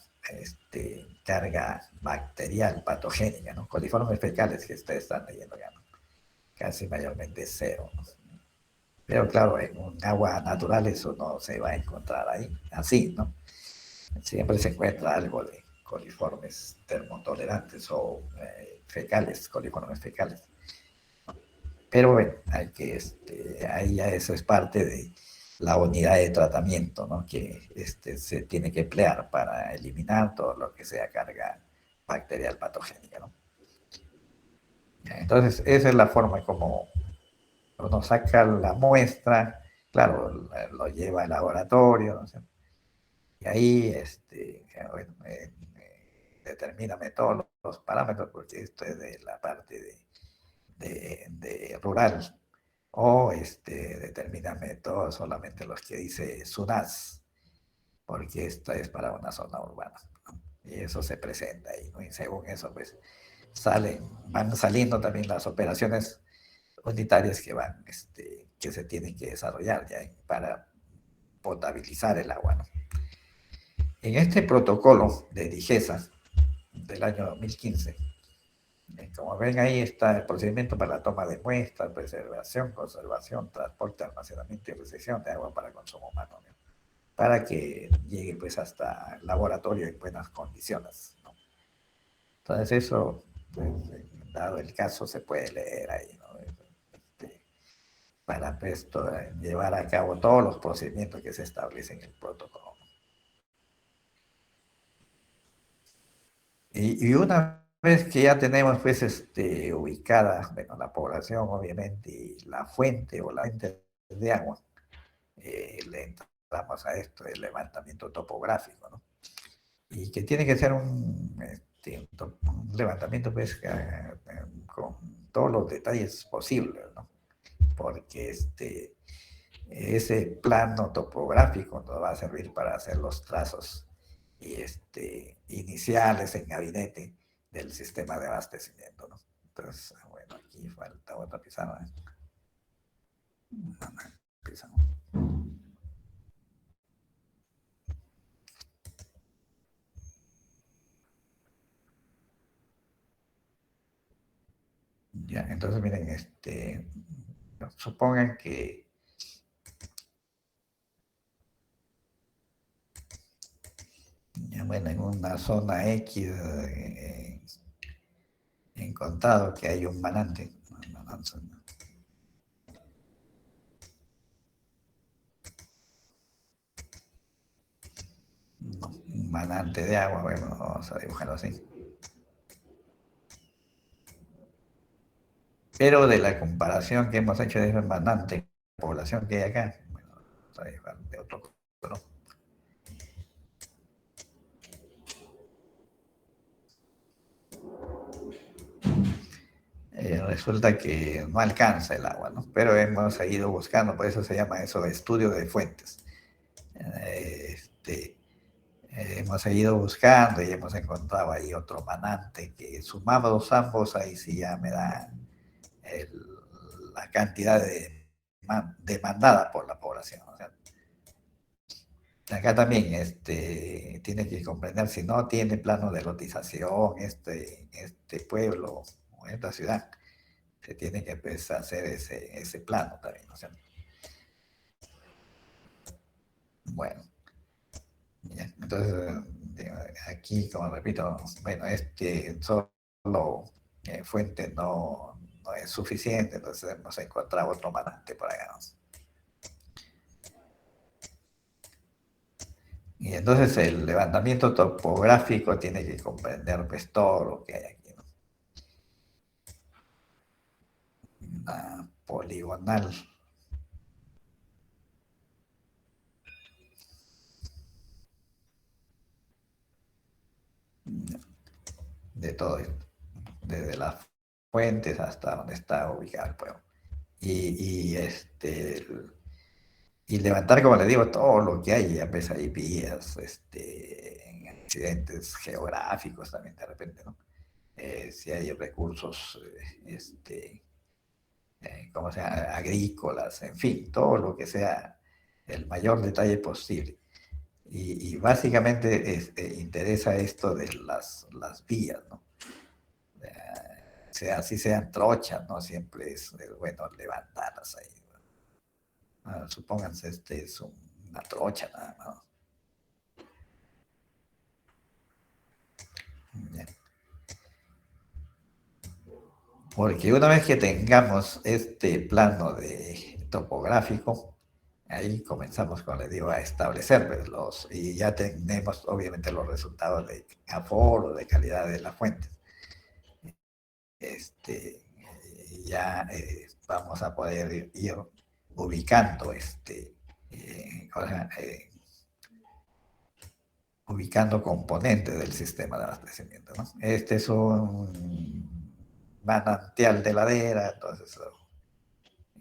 carga bacterial patogénica, ¿no? Coliformes fecales que ustedes están leyendo ya, ¿no? Casi mayormente cero, ¿no? Pero claro, en un agua natural eso no se va a encontrar ahí, así, ¿no? Siempre se encuentra algo de coliformes termotolerantes o fecales, coliformes fecales. Pero bueno, ahí ya eso es parte de la unidad de tratamiento, ¿no? Que se tiene que emplear para eliminar todo lo que sea carga bacterial patogénica, ¿no? Entonces, esa es la forma como uno saca la muestra, claro, lo lleva al laboratorio, ¿no? Y ahí bueno, determíname todos los parámetros, porque esto es de la parte de rural, o determíname todos solamente los que dice SUNAS, porque esta es para una zona urbana, ¿no? Y eso se presenta ahí, ¿no? Y según eso, pues van saliendo también las operaciones unitarias que se tienen que desarrollar ya para potabilizar el agua, ¿no? En este protocolo de DIGESA del año 2015, como ven ahí está el procedimiento para la toma de muestras, preservación, conservación, transporte, almacenamiento y recepción de agua para consumo humano, ¿no? Para que llegue pues hasta el laboratorio en buenas condiciones, ¿no? Entonces eso, pues, dado el caso, se puede leer ahí, ¿no? Para pues, llevar a cabo todos los procedimientos que se establecen en el protocolo. Y una vez que ya tenemos pues ubicada, bueno, la población obviamente y la fuente o la fuente de agua, le entramos a esto del levantamiento topográfico, ¿no? Y que tiene que ser un levantamiento pues con todos los detalles posibles, ¿no? Porque ese plano topográfico nos va a servir para hacer los trazos y iniciales en gabinete del sistema de abastecimiento, ¿no? Entonces, bueno, aquí falta otra pizarra, ¿eh? Una pizarra. Ya, entonces miren, supongan que bueno, en una zona X he encontrado que hay un manante. Un manante de agua, bueno, vamos a dibujarlo así. Pero de la comparación que hemos hecho de ese manante, la población que hay acá, bueno, vamos a dibujar de otro color. Resulta que no alcanza el agua, ¿no? Pero hemos seguido buscando, por eso se llama eso estudio de fuentes. Este, hemos seguido buscando y hemos encontrado ahí otro manante que sumados ambos, ahí sí ya me da el, la cantidad demandada por la población. O sea, acá también tiene que comprender si no tiene plano de lotización este pueblo o esta ciudad, se tiene que empezar a hacer ese plano también. O sea, bueno, ya. Entonces, aquí, como repito, bueno, solo fuente no es suficiente, entonces hemos encontrado otro manante por acá, ¿no? Y entonces el levantamiento topográfico tiene que comprender pues, todo lo que hay aquí, ¿no? Una poligonal de todo esto, desde las fuentes hasta donde está ubicado el pueblo. Y levantar, como les digo, todo lo que hay, ya ves, hay vías, en accidentes geográficos también de repente, ¿no? Si hay recursos, como sea, agrícolas, en fin, todo lo que sea el mayor detalle posible. Y básicamente interesa esto de las vías, ¿no? Sea, así sean trochas, ¿no? Siempre es bueno levantarlas ahí. Supónganse, es una trocha nada más. ¿Ya? Porque una vez que tengamos este plano topográfico, ahí comenzamos, como les digo, a establecer pues, y ya tenemos obviamente los resultados de aforo, de calidad de las fuentes. Ya vamos a poder ir ubicando o sea, ubicando componentes del sistema de abastecimiento, ¿no? Este es un manantial de ladera, entonces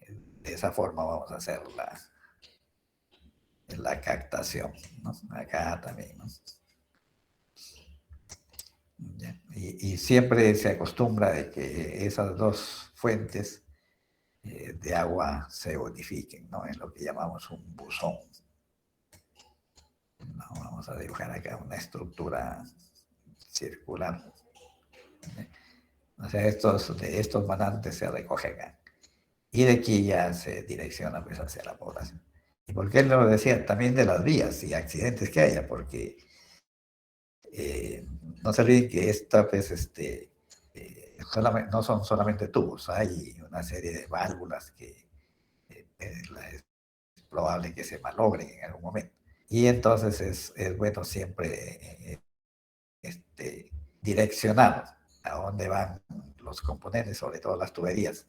de esa forma vamos a hacer la captación, ¿no? Acá también, ¿no? Y siempre se acostumbra de que esas dos fuentes de agua se unifiquen, ¿no? En lo que llamamos un buzón. ¿No? Vamos a dibujar acá una estructura circular. O sea, de estos manantes se recogen acá. Y de aquí ya se direcciona pues, hacia la población. ¿Y por qué lo decía? También de las vías y accidentes que haya, porque eh, no se olviden que esta, pues, no son solamente tubos, hay una serie de válvulas que es probable que se malogren en algún momento. Y entonces es bueno siempre direccionar a dónde van los componentes, sobre todo las tuberías,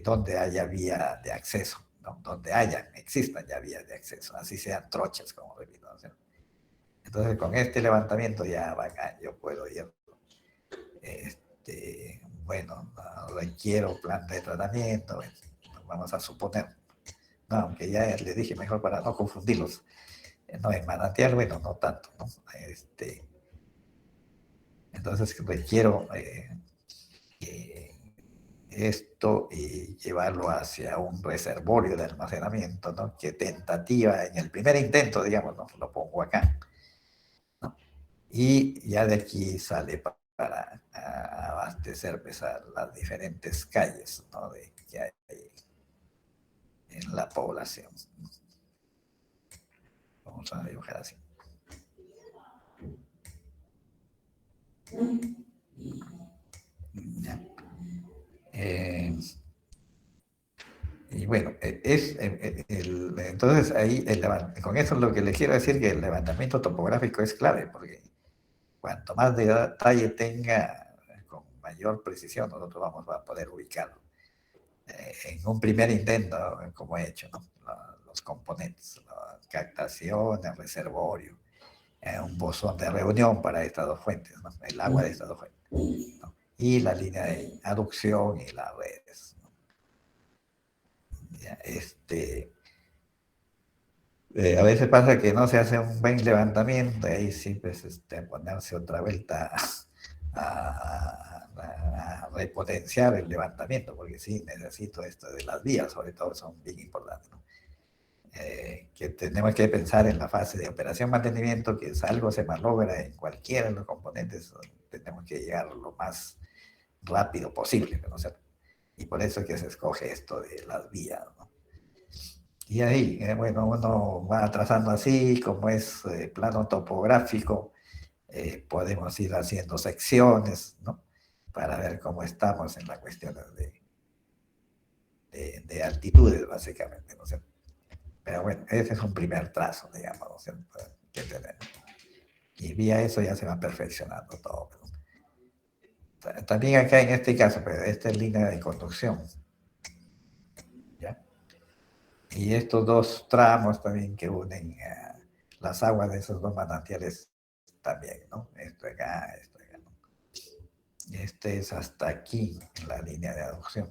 donde haya vía de acceso, ¿no? Donde existan ya vías de acceso, así sean trochas, como repito, ¿no? Entonces, con este levantamiento ya bacán, yo puedo ir, bueno, no requiero planta de tratamiento, bueno, vamos a suponer, no, aunque ya les dije mejor para no confundirlos, no, en manantial, bueno, no tanto, ¿no? Entonces requiero esto y llevarlo hacia un reservorio de almacenamiento, ¿no? Que tentativa, en el primer intento, digamos, ¿no? Lo pongo acá, ¿no? Y ya de aquí sale para abastecer pues, a las diferentes calles, ¿no? Que hay en la población. Vamos a dibujar así. ¿Ya? Eh, y bueno, entonces ahí, con eso lo que les quiero decir que el levantamiento topográfico es clave, porque cuanto más detalle tenga, con mayor precisión nosotros vamos a poder ubicarlo. En un primer intento, como he hecho, ¿no? Los componentes, la captación, el reservorio, un bosón de reunión para estas dos fuentes, ¿no? El agua de estas dos fuentes, ¿no? Y la línea de aducción y las redes, ¿no? Ya, a veces pasa que no se hace un buen levantamiento y ahí sí, pues, ponerse otra vuelta a repotenciar el levantamiento, porque sí necesito esto de las vías, sobre todo, son bien importantes, ¿no? Que tenemos que pensar en la fase de operación mantenimiento, que si algo se malogra en cualquiera de los componentes, tenemos que llegar lo más rápido posible, ¿no? O sea, y por eso es que se escoge esto de las vías, ¿no? Y ahí, bueno, uno va trazando así, como es plano topográfico, podemos ir haciendo secciones, ¿no? Para ver cómo estamos en la cuestión de altitudes, básicamente, ¿no? O sea, pero bueno, ese es un primer trazo, digamos, ¿no? O sea, que tenemos. Y vía eso ya se va perfeccionando todo. También acá en este caso, pero esta es línea de conducción, ¿ya? Y estos dos tramos también que unen las aguas de esos dos manantiales también, ¿no? Esto acá, ¿no? Este es hasta aquí, en la línea de aducción.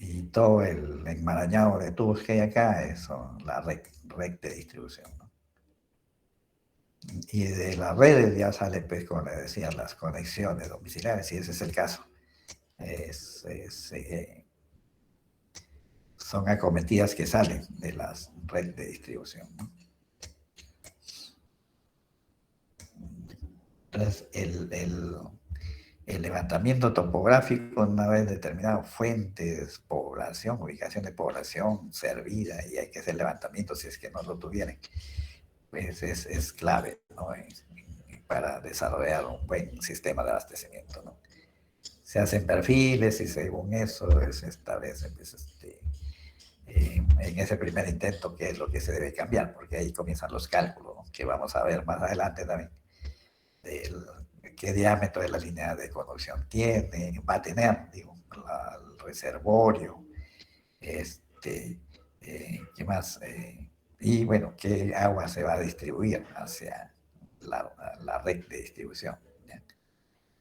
Y todo el enmarañado de tubos que hay acá es la red de distribución, ¿no? Y de las redes ya salen, pues, como les decía, las conexiones domiciliares, y ese es el caso. Es, es, eh, Son acometidas que salen de las redes de distribución, ¿no? Entonces, el levantamiento topográfico, una vez determinado fuentes, población, ubicación de población servida, y hay que hacer levantamiento si es que no lo tuvieran, pues es clave, ¿no? Para desarrollar un buen sistema de abastecimiento, ¿no? Se hacen perfiles y según eso se establece, pues, en ese primer intento qué es lo que se debe cambiar, porque ahí comienzan los cálculos, ¿no? Que vamos a ver más adelante también, del qué diámetro de la línea de conducción tiene, va a tener, digo, el reservorio, ¿qué más? Y bueno, qué agua se va a distribuir hacia la red de distribución, ¿ya?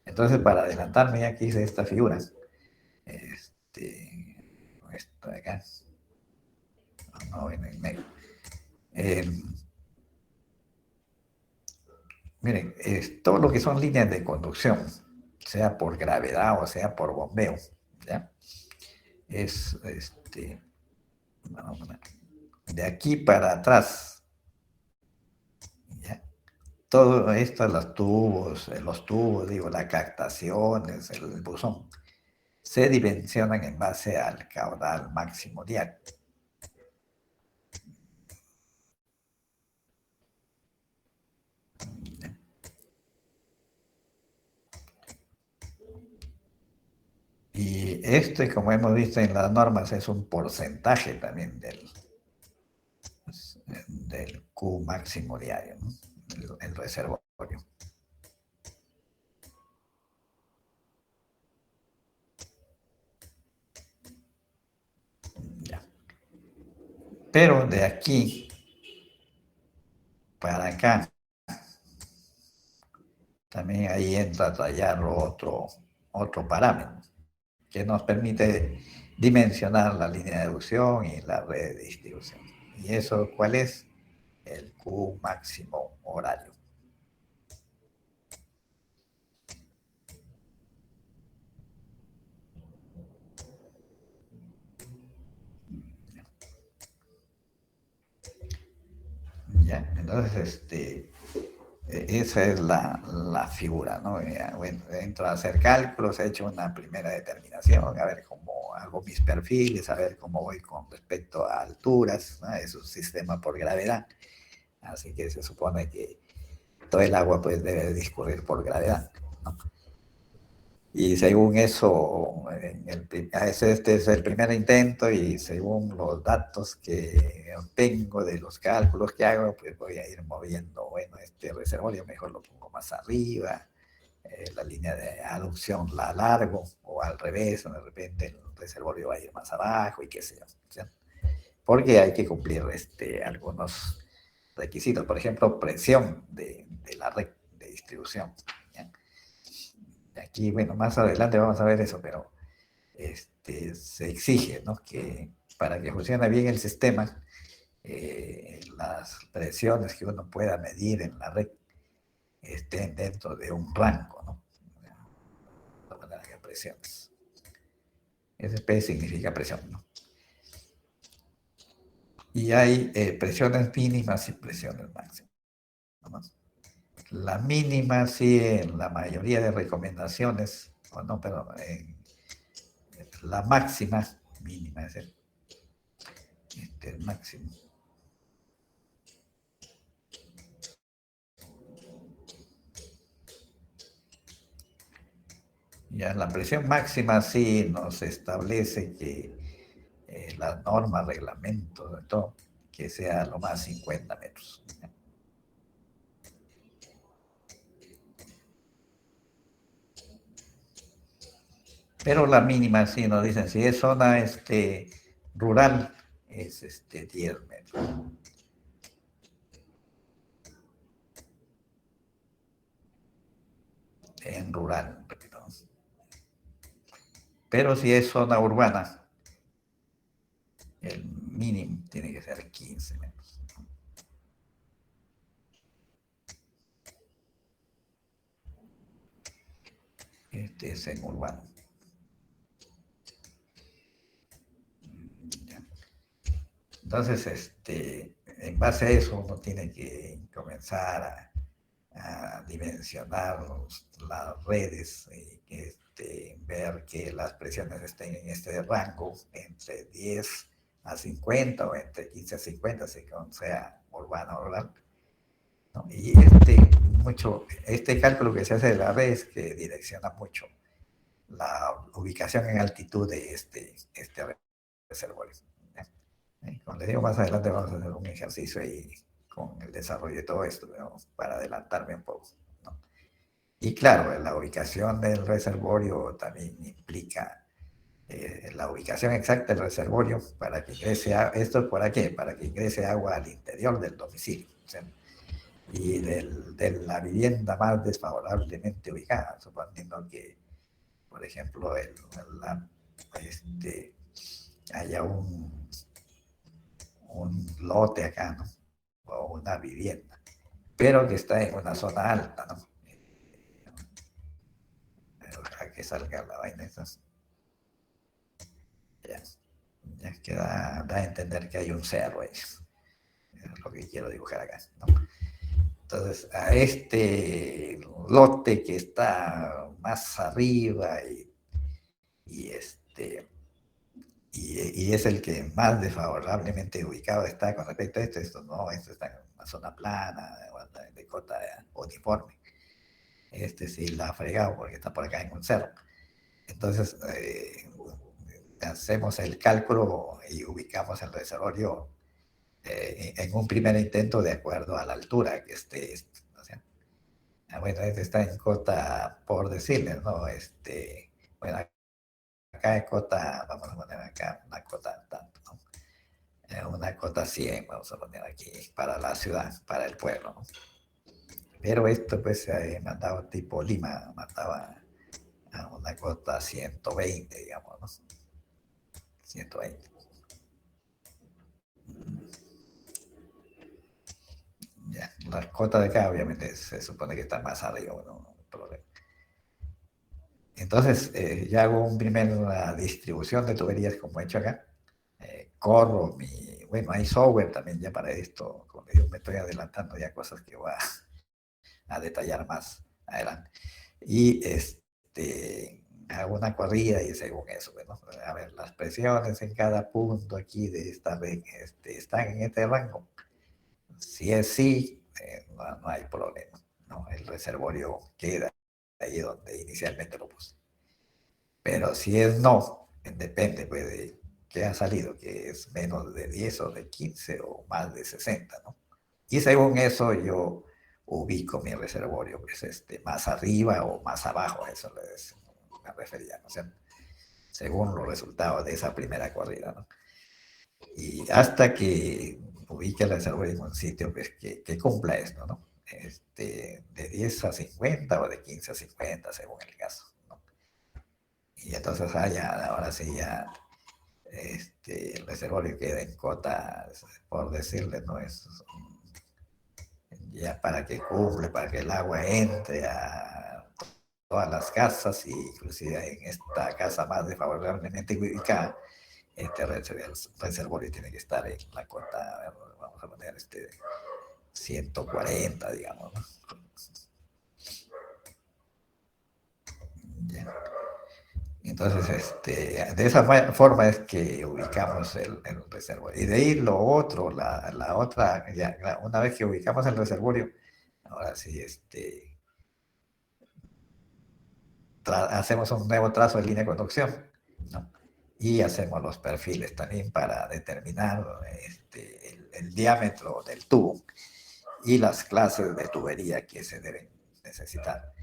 Entonces, para adelantarme, aquí hice esta figura. Esto de acá, no, en negro. Miren, todo lo que son líneas de conducción, sea por gravedad o sea por bombeo, ¿ya? Es, de aquí para atrás, ¿ya? Todo esto, los tubos, digo, las captaciones, el buzón, se dimensionan en base al caudal máximo diario. Y como hemos visto en las normas, es un porcentaje también del Q máximo diario, ¿no? El reservorio. Ya. Pero de aquí para acá, también ahí entra a tallar otro parámetro que nos permite dimensionar la línea de deducción y la red de distribución. ¿Y eso cuál es? El Q máximo horario. ¿Ya? Entonces, esa es la figura, ¿no? Bueno, entro a hacer cálculos, he hecho una primera determinación, a ver cómo hago mis perfiles, a ver cómo voy con respecto a alturas, ¿no? Es un sistema por gravedad. Así que se supone que todo el agua pues debe discurrir por gravedad, ¿no? Y según eso, este es el primer intento y según los datos que obtengo de los cálculos que hago, pues voy a ir moviendo, bueno, este reservorio mejor lo pongo más arriba, la línea de aducción la alargo o al revés, de repente el reservorio va a ir más abajo y qué sé yo. ¿Sí? Porque hay que cumplir algunos requisitos, por ejemplo, presión de la red de distribución. ¿Ya? Aquí, bueno, más adelante vamos a ver eso, pero se exige, ¿no? Que para que funcione bien el sistema, las presiones que uno pueda medir en la red estén dentro de un rango, ¿no? De manera que presiones. SP significa presión, ¿no? Y hay presiones mínimas y presiones máximas, ¿no? La mínima, sí, en la mayoría de recomendaciones, o no, pero la máxima, mínima es el máximo. Ya la presión máxima sí nos establece que las normas, reglamentos, de todo, que sea lo más 50 metros. Pero la mínima sí nos dicen, si es zona rural, es 10 metros. En rural, repito. Pero si es zona urbana, el mínimo tiene que ser 15 metros. Este es en urbano. Ya. Entonces, en base a eso uno tiene que comenzar a dimensionar las redes y ver que las presiones estén en este rango entre 10 a 50 o entre 15 a 50, según sea urbano o rural, ¿no? Y este cálculo que se hace de la red es que direcciona mucho la ubicación en altitud de este reservorio. Como les digo, más adelante vamos a hacer un ejercicio ahí con el desarrollo de todo esto, digamos, para adelantarme un poco, ¿no? Y claro, la ubicación del reservorio también implica la ubicación exacta del reservorio para que ingrese ¿esto es para qué? Para que ingrese agua al interior del domicilio, ¿sí? Y de la vivienda más desfavorablemente ubicada, suponiendo que, por ejemplo, haya un lote acá, ¿no? O una vivienda, pero que está en una zona alta, ¿no? Para que salga la vaina esas. Ya, ya queda, da a entender que hay un cerro ahí. Es lo que quiero dibujar acá, ¿no? Entonces, a este lote que está más arriba y, y es el que más desfavorablemente ubicado está con respecto a esto no, esto está en una zona plana, de cota uniforme. Este sí la ha fregado porque está por acá en un cerro. Entonces, hacemos el cálculo y ubicamos el reservorio en un primer intento de acuerdo a la altura que esté. O sea, bueno, este está en cota, por decirles, ¿no? Bueno, acá en cota, vamos a poner acá una cota tanto, ¿no? Una cota 100, vamos a poner aquí, para la ciudad, para el pueblo, ¿no? Pero esto pues se mandaba tipo Lima, mandaba a una cota 120, digamos, ¿no? 120. Ya, la cota de acá obviamente se supone que está más arriba, no hay problema. Entonces, ya hago una distribución de tuberías como he hecho acá. Corro bueno, hay software también ya para esto. Como digo, me estoy adelantando ya cosas que voy a detallar más adelante. Y hago una corrida y según eso, bueno, a ver, las presiones en cada punto aquí de esta red están en este rango. Si es sí, no hay problema, ¿no? El reservorio queda ahí donde inicialmente lo puse. Pero si es no, depende pues, de qué ha salido, que es menos de 10 o de 15 o más de 60, ¿no? Y según eso yo ubico mi reservorio, pues más arriba o más abajo, a eso me refería, ¿no? O sea, según los resultados de esa primera corrida, ¿no? Y hasta que ubique el reservorio en un sitio pues, que cumpla esto, ¿no? De 10 a 50 o de 15 a 50, según el caso, ¿no? Y entonces ahora sí ya el reservorio queda en cotas, por decirle, ¿no? Es ya para que cumple, para que el agua entre a todas las casas, y inclusive en esta casa más desfavorablemente ubicada, reservorio tiene que estar en la cota, vamos a poner 140, digamos, ¿no? Ya. Entonces, de esa forma es que ubicamos el reservorio. Y de ahí lo otro, la otra, ya, una vez que ubicamos el reservorio, ahora sí, hacemos un nuevo trazo de línea de conducción, ¿no? Y hacemos los perfiles también para determinar el diámetro del tubo y las clases de tubería que se deben necesitar.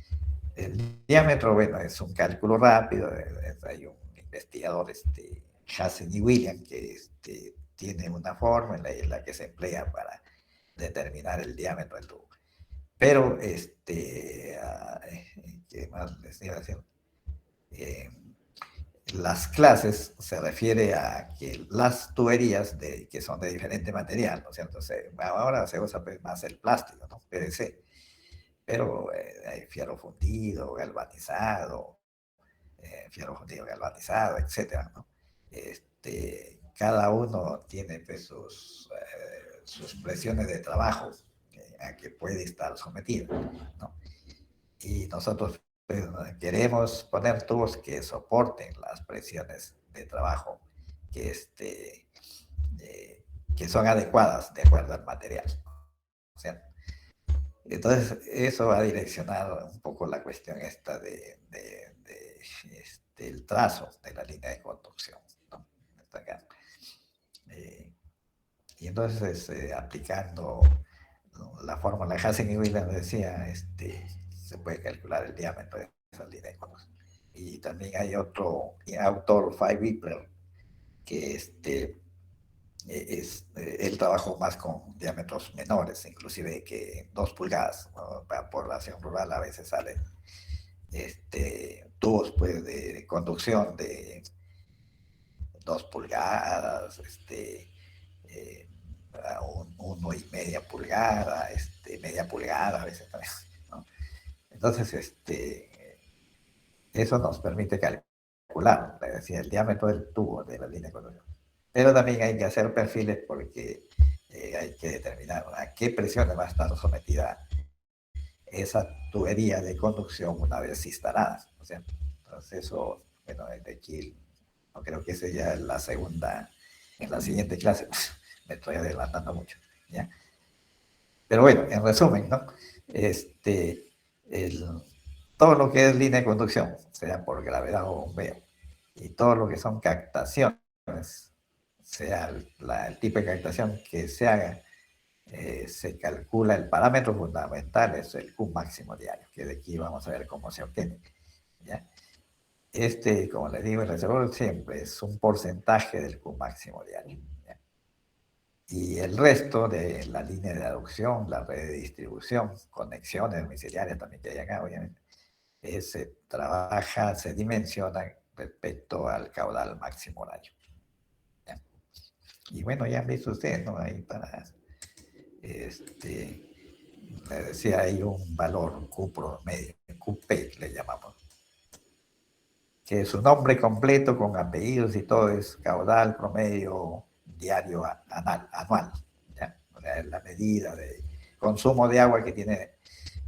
El diámetro, bueno, es un cálculo rápido. Hay un investigador, Chazen y William, que tiene una fórmula en la que se emplea para determinar el diámetro del tubo. Pero, ¿qué más les iba a decir? Eh, las clases se refiere a que las tuberías que son de diferente material, ¿no es cierto? Ahora se usa pues, más el plástico, ¿no? PVC, pero hay fierro fundido, galvanizado, etcétera, ¿no? Cada uno tiene pues, sus presiones de trabajo a que puede estar sometido, ¿no? Y nosotros pues, queremos poner tubos que soporten las presiones de trabajo que, que son adecuadas de acuerdo al material. O sea, entonces, eso va a direccionar un poco la cuestión esta el trazo de la línea de conducción, ¿no? Eh, y entonces, aplicando la fórmula Hassen y Wheeler, decía, se puede calcular el diámetro de esa línea de conducción. Y también hay otro autor, Whipler, que él trabajó más con diámetros menores, inclusive que 2 pulgadas, ¿no? Para población rural a veces salen tubos pues, de conducción de 2 pulgadas, eh, uno y media pulgada a veces también, ¿no? Entonces, eso nos permite calcular, decía, el diámetro del tubo de la línea de conducción. Pero también hay que hacer perfiles porque hay que determinar a qué presiones va a estar sometida esa tubería de conducción una vez instalada. O sea, entonces eso, bueno, de aquí, no creo que sea ya la segunda, en la siguiente clase, me estoy adelantando mucho, ¿ya? Pero bueno, en resumen, ¿no? Este, el, todo lo que es línea de conducción, sea por gravedad o bombeo, y todo lo que son captaciones, sea el tipo de captación que se haga, se calcula el parámetro fundamental, es el Q máximo diario, que de aquí vamos a ver cómo se obtiene, ¿ya? Como les digo, el reservorio siempre es un porcentaje del Q máximo diario, ¿ya? Y el resto de la línea de aducción, la red de distribución, conexiones domiciliarias también que hay acá, obviamente, se trabaja, se dimensiona respecto al caudal máximo horario, ¿ya? Y bueno, ya han visto ustedes, ¿no? Ahí para, le decía, hay un valor Q promedio, QP le llamamos, que su nombre completo con apellidos y todo es caudal promedio diario anual, ¿ya? O sea, es la medida de consumo de agua que tiene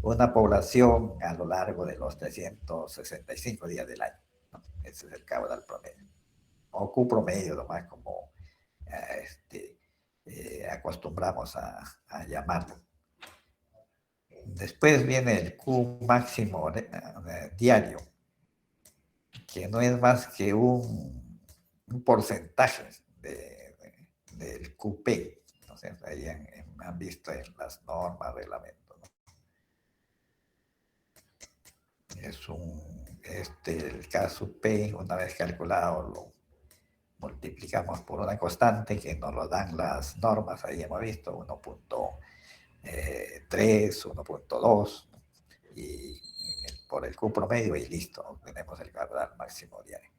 una población a lo largo de los 365 días del año, ¿no? Ese es el caudal promedio. O Q promedio, nomás como acostumbramos a llamarlo. Después viene el Q máximo diario, que no es más que un porcentaje del QP. Entonces, ahí han visto en las normas, reglamentos, ¿no? Es el caso P, una vez calculado, lo multiplicamos por una constante que nos lo dan las normas, ahí hemos visto 1.3, 1.2, y por el Q promedio y listo, tenemos el caudal máximo diario.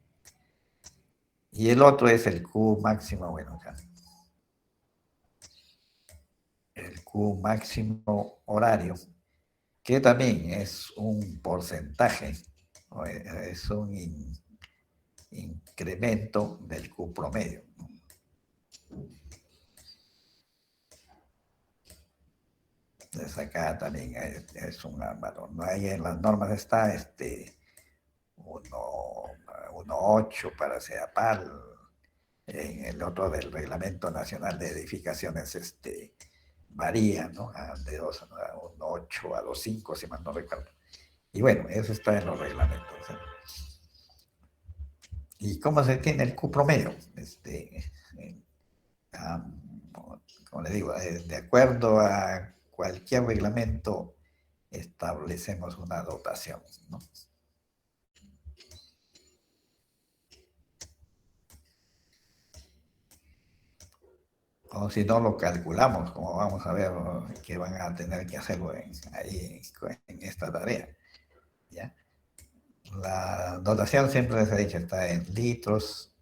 Y el otro es el Q máximo, bueno, acá. El Q máximo horario, que también es un porcentaje, es un incremento del Q promedio. Entonces acá también es un valor. No hay en las normas está 1.8 para CEAPAL, en el otro del Reglamento Nacional de Edificaciones varía, ¿no? De 2 a 1.8 a 2.5, si mal no recuerdo. Y bueno, eso está en los reglamentos, ¿eh? ¿Y cómo se tiene el Q promedio? Como le digo, de acuerdo a cualquier reglamento establecemos una dotación, ¿no? O si no lo calculamos, como vamos a ver que van a tener que hacerlo ahí en esta tarea, ¿ya? La dotación siempre les he dicho está en litros.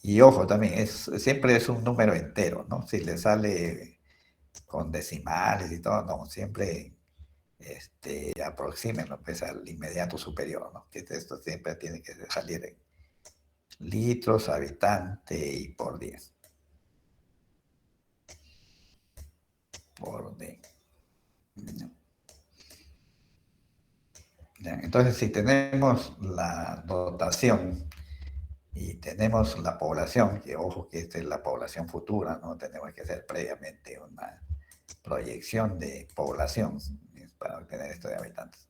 Y ojo también, siempre es un número entero, ¿no? Si le sale con decimales y todo, no, siempre aproxímenlo pues, al inmediato superior, ¿no? Que esto siempre tiene que salir en litros, habitante y por día. Por día. Entonces, si tenemos la dotación y tenemos la población, que ojo que esta es la población futura, ¿no? Tenemos que hacer previamente una proyección de población para obtener esto de habitantes.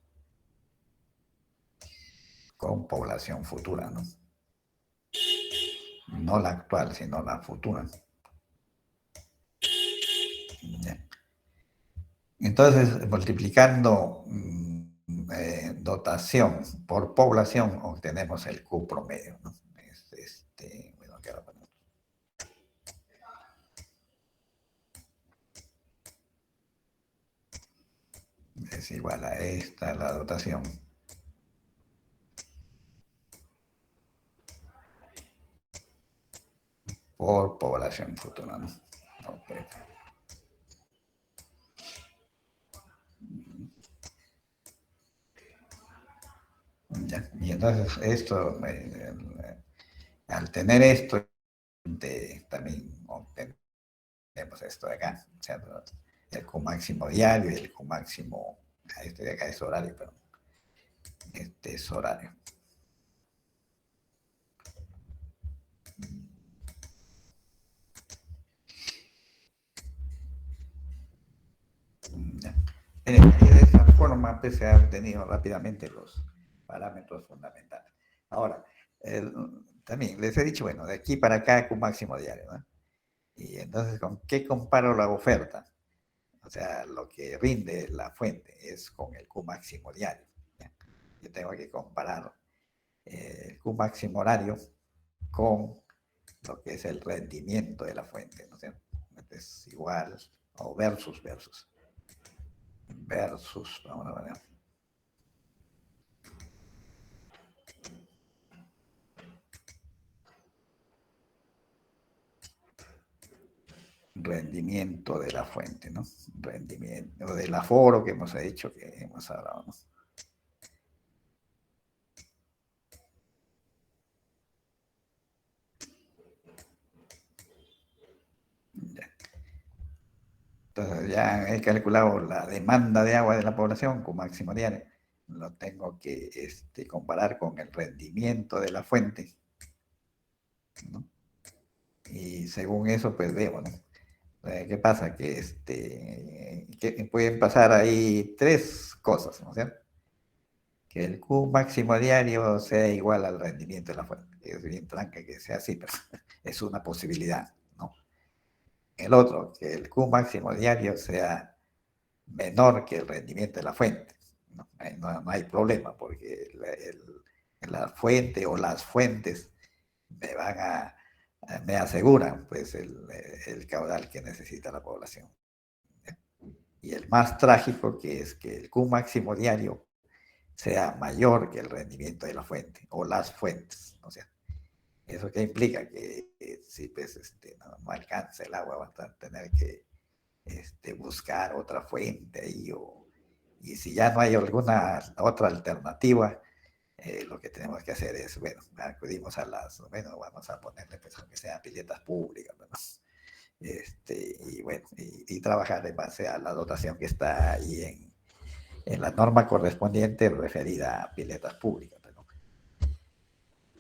Con población futura, ¿no? No la actual, sino la futura. ¿Ya? Entonces, multiplicando dotación por población, obtenemos el Q promedio, ¿no? Bueno, ¿qué ahora ponemos? Es igual a esta, la dotación. Por población futura, ¿no? Okay. Ya. Y entonces esto, al tener esto, también obtenemos esto de acá, o sea, el Q máximo diario y el Q máximo, este de acá es horario, pero este es horario. Ya. De esa forma pues, se han obtenido rápidamente los parámetros fundamentales. Ahora, también les he dicho, bueno, de aquí para acá Q máximo diario, ¿no? Y entonces, ¿con qué comparo la oferta? O sea, lo que rinde la fuente es con el Q máximo diario, ¿ya? Yo tengo que comparar el Q máximo horario con lo que es el rendimiento de la fuente, ¿no? O sea, es igual, o versus, vamos a ver. Rendimiento de la fuente, ¿no? Rendimiento del aforo que hemos dicho, que hemos hablado, ¿no? Ya. Entonces ya he calculado la demanda de agua de la población con máximo diario. Lo tengo que comparar con el rendimiento de la fuente, ¿no? Y según eso, pues veo, ¿no? ¿Qué pasa? Que pueden pasar ahí tres cosas, ¿no es cierto? Que el Q máximo diario sea igual al rendimiento de la fuente. Es bien tranca que sea así, pero es una posibilidad, ¿no? El otro, que el Q máximo diario sea menor que el rendimiento de la fuente. No, no hay problema, porque la fuente o las fuentes me van me aseguran pues el caudal que necesita la población. Y el más trágico que es que el Q máximo diario sea mayor que el rendimiento de la fuente o las fuentes. O sea, ¿eso qué implica? Que si pues, no alcanza el agua, va a tener que buscar otra fuente ahí, y si ya no hay alguna otra alternativa, lo que tenemos que hacer es, bueno, acudimos bueno, vamos a ponerle, pues, aunque sean piletas públicas, ¿no? Y bueno, y trabajar en base a la dotación que está ahí en la norma correspondiente referida a piletas públicas, ¿no?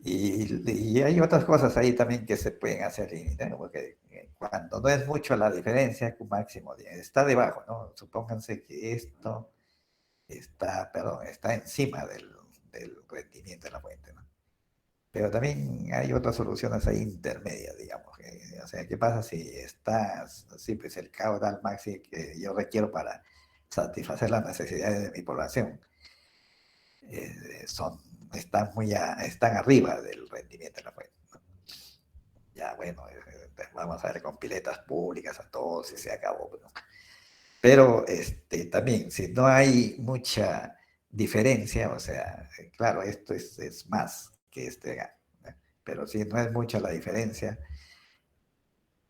Y hay otras cosas ahí también que se pueden hacer, ¿no? Porque cuando no es mucho la diferencia, un máximo está debajo, ¿no? Supónganse que esto está encima del rendimiento de la fuente, ¿no? Pero también hay otras soluciones ahí intermedias, digamos. O sea, ¿qué pasa si sí, pues el caudal máximo que yo requiero para satisfacer las necesidades de mi población son, están arriba del rendimiento de la fuente, ¿no? Ya, bueno, vamos a ver con piletas públicas a todos y se acabó, ¿no? Pero también, si no hay mucha diferencia, o sea, claro, esto es más que ¿no? Pero si no es mucha la diferencia,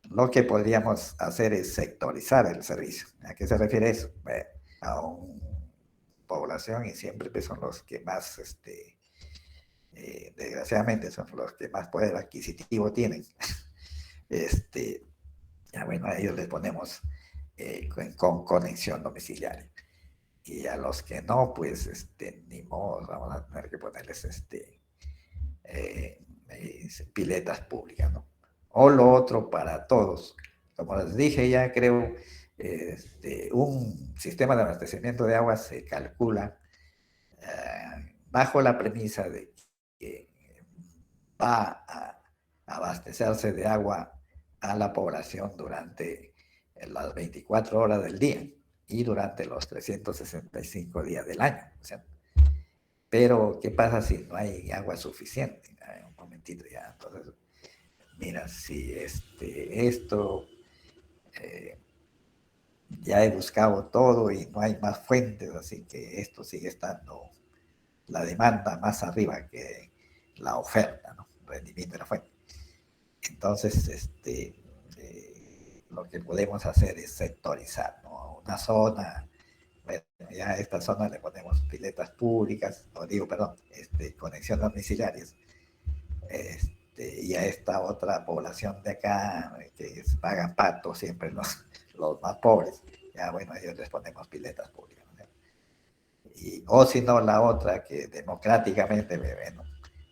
lo que podríamos hacer es sectorizar el servicio. ¿A qué se refiere eso? A una población, y siempre pues, son los que más, desgraciadamente, son los que más poder adquisitivo tienen. este, ya bueno, a ellos les ponemos con conexión domiciliaria. Y a los que no, pues ni modo, vamos a tener que ponerles piletas públicas, ¿no? O lo otro para todos. Como les dije ya, creo, un sistema de abastecimiento de agua se calcula bajo la premisa de que va a abastecerse de agua a la población durante las 24 horas del día y durante los 365 días del año. O sea, pero, ¿qué pasa si no hay agua suficiente? Un momentito ya. Entonces, mira, si esto eh, ya he buscado todo y no hay más fuentes, así que esto sigue estando la demanda más arriba que la oferta, ¿no? Rendimiento de la fuente. Entonces, lo que podemos hacer es sectorizar, ¿no? Una zona, bueno, ya a esta zona le ponemos piletas públicas, o digo, perdón, conexiones domiciliarias, y a esta otra población de acá, que pagan pato siempre los más pobres, ya bueno, a ellos les ponemos piletas públicas, ¿no? O si no, la otra, que democráticamente, bueno,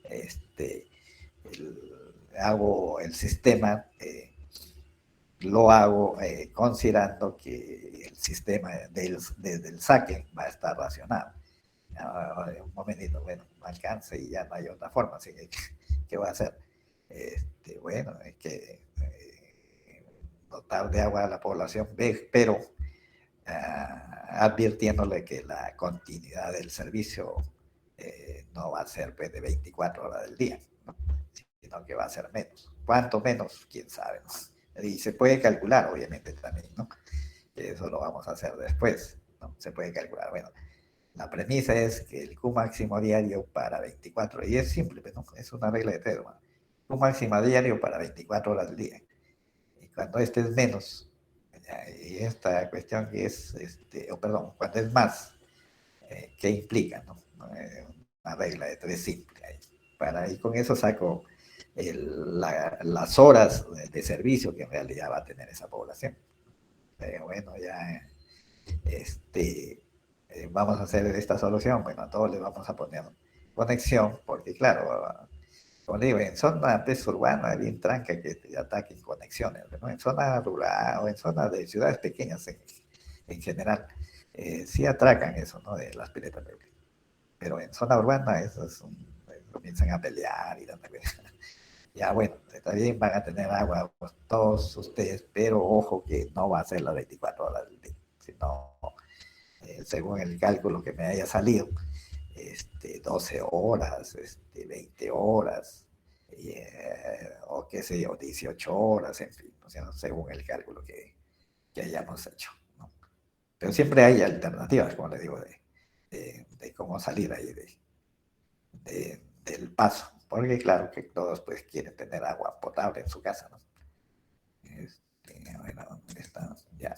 este, hago el sistema, lo hago considerando que el sistema desde el saque va a estar racionado. Un momentito, bueno, no alcanza y ya no hay otra forma, así que, ¿qué va a hacer? Bueno, hay que dotar de agua a la población, pero advirtiéndole que la continuidad del servicio no va a ser pues, de 24 horas del día, ¿no? Sino que va a ser menos. ¿Cuánto menos? Quién sabe, ¿no? Y se puede calcular, obviamente, también, ¿no? Que eso lo vamos a hacer después, ¿no? Se puede calcular. Bueno, la premisa es que el Q máximo diario para 24, y es simple, ¿no? Es una regla de tres, ¿no? Q máximo diario para 24 horas del día. Y cuando este es menos, y esta cuestión que es, o perdón, cuando es más, ¿qué implica? ¿No? Una regla de tres simple. Y con eso saco las horas de servicio que en realidad va a tener esa población. Pero bueno, ya vamos a hacer esta solución. Bueno, a todos les vamos a poner conexión, porque claro, como le digo, en zona pues, urbana, bien tranca, que te ataquen conexiones, ¿no? En zona rural o en zonas de ciudades pequeñas en general, sí atracan eso, ¿no? De las piletas. Pero en zona urbana, eso es comienzan a pelear y tanta cosa. Ya, bueno, está bien, van a tener agua pues, todos ustedes, pero ojo que no va a ser las 24 horas del día, sino según el cálculo que me haya salido, 12 horas, 20 horas, o qué sé yo, 18 horas, en fin, o sea, según el cálculo que hayamos hecho, ¿no? Pero siempre hay alternativas, como le digo, de cómo salir ahí del paso, porque claro que todos pues quieren tener agua potable en su casa, ¿no? Bueno, está, ya.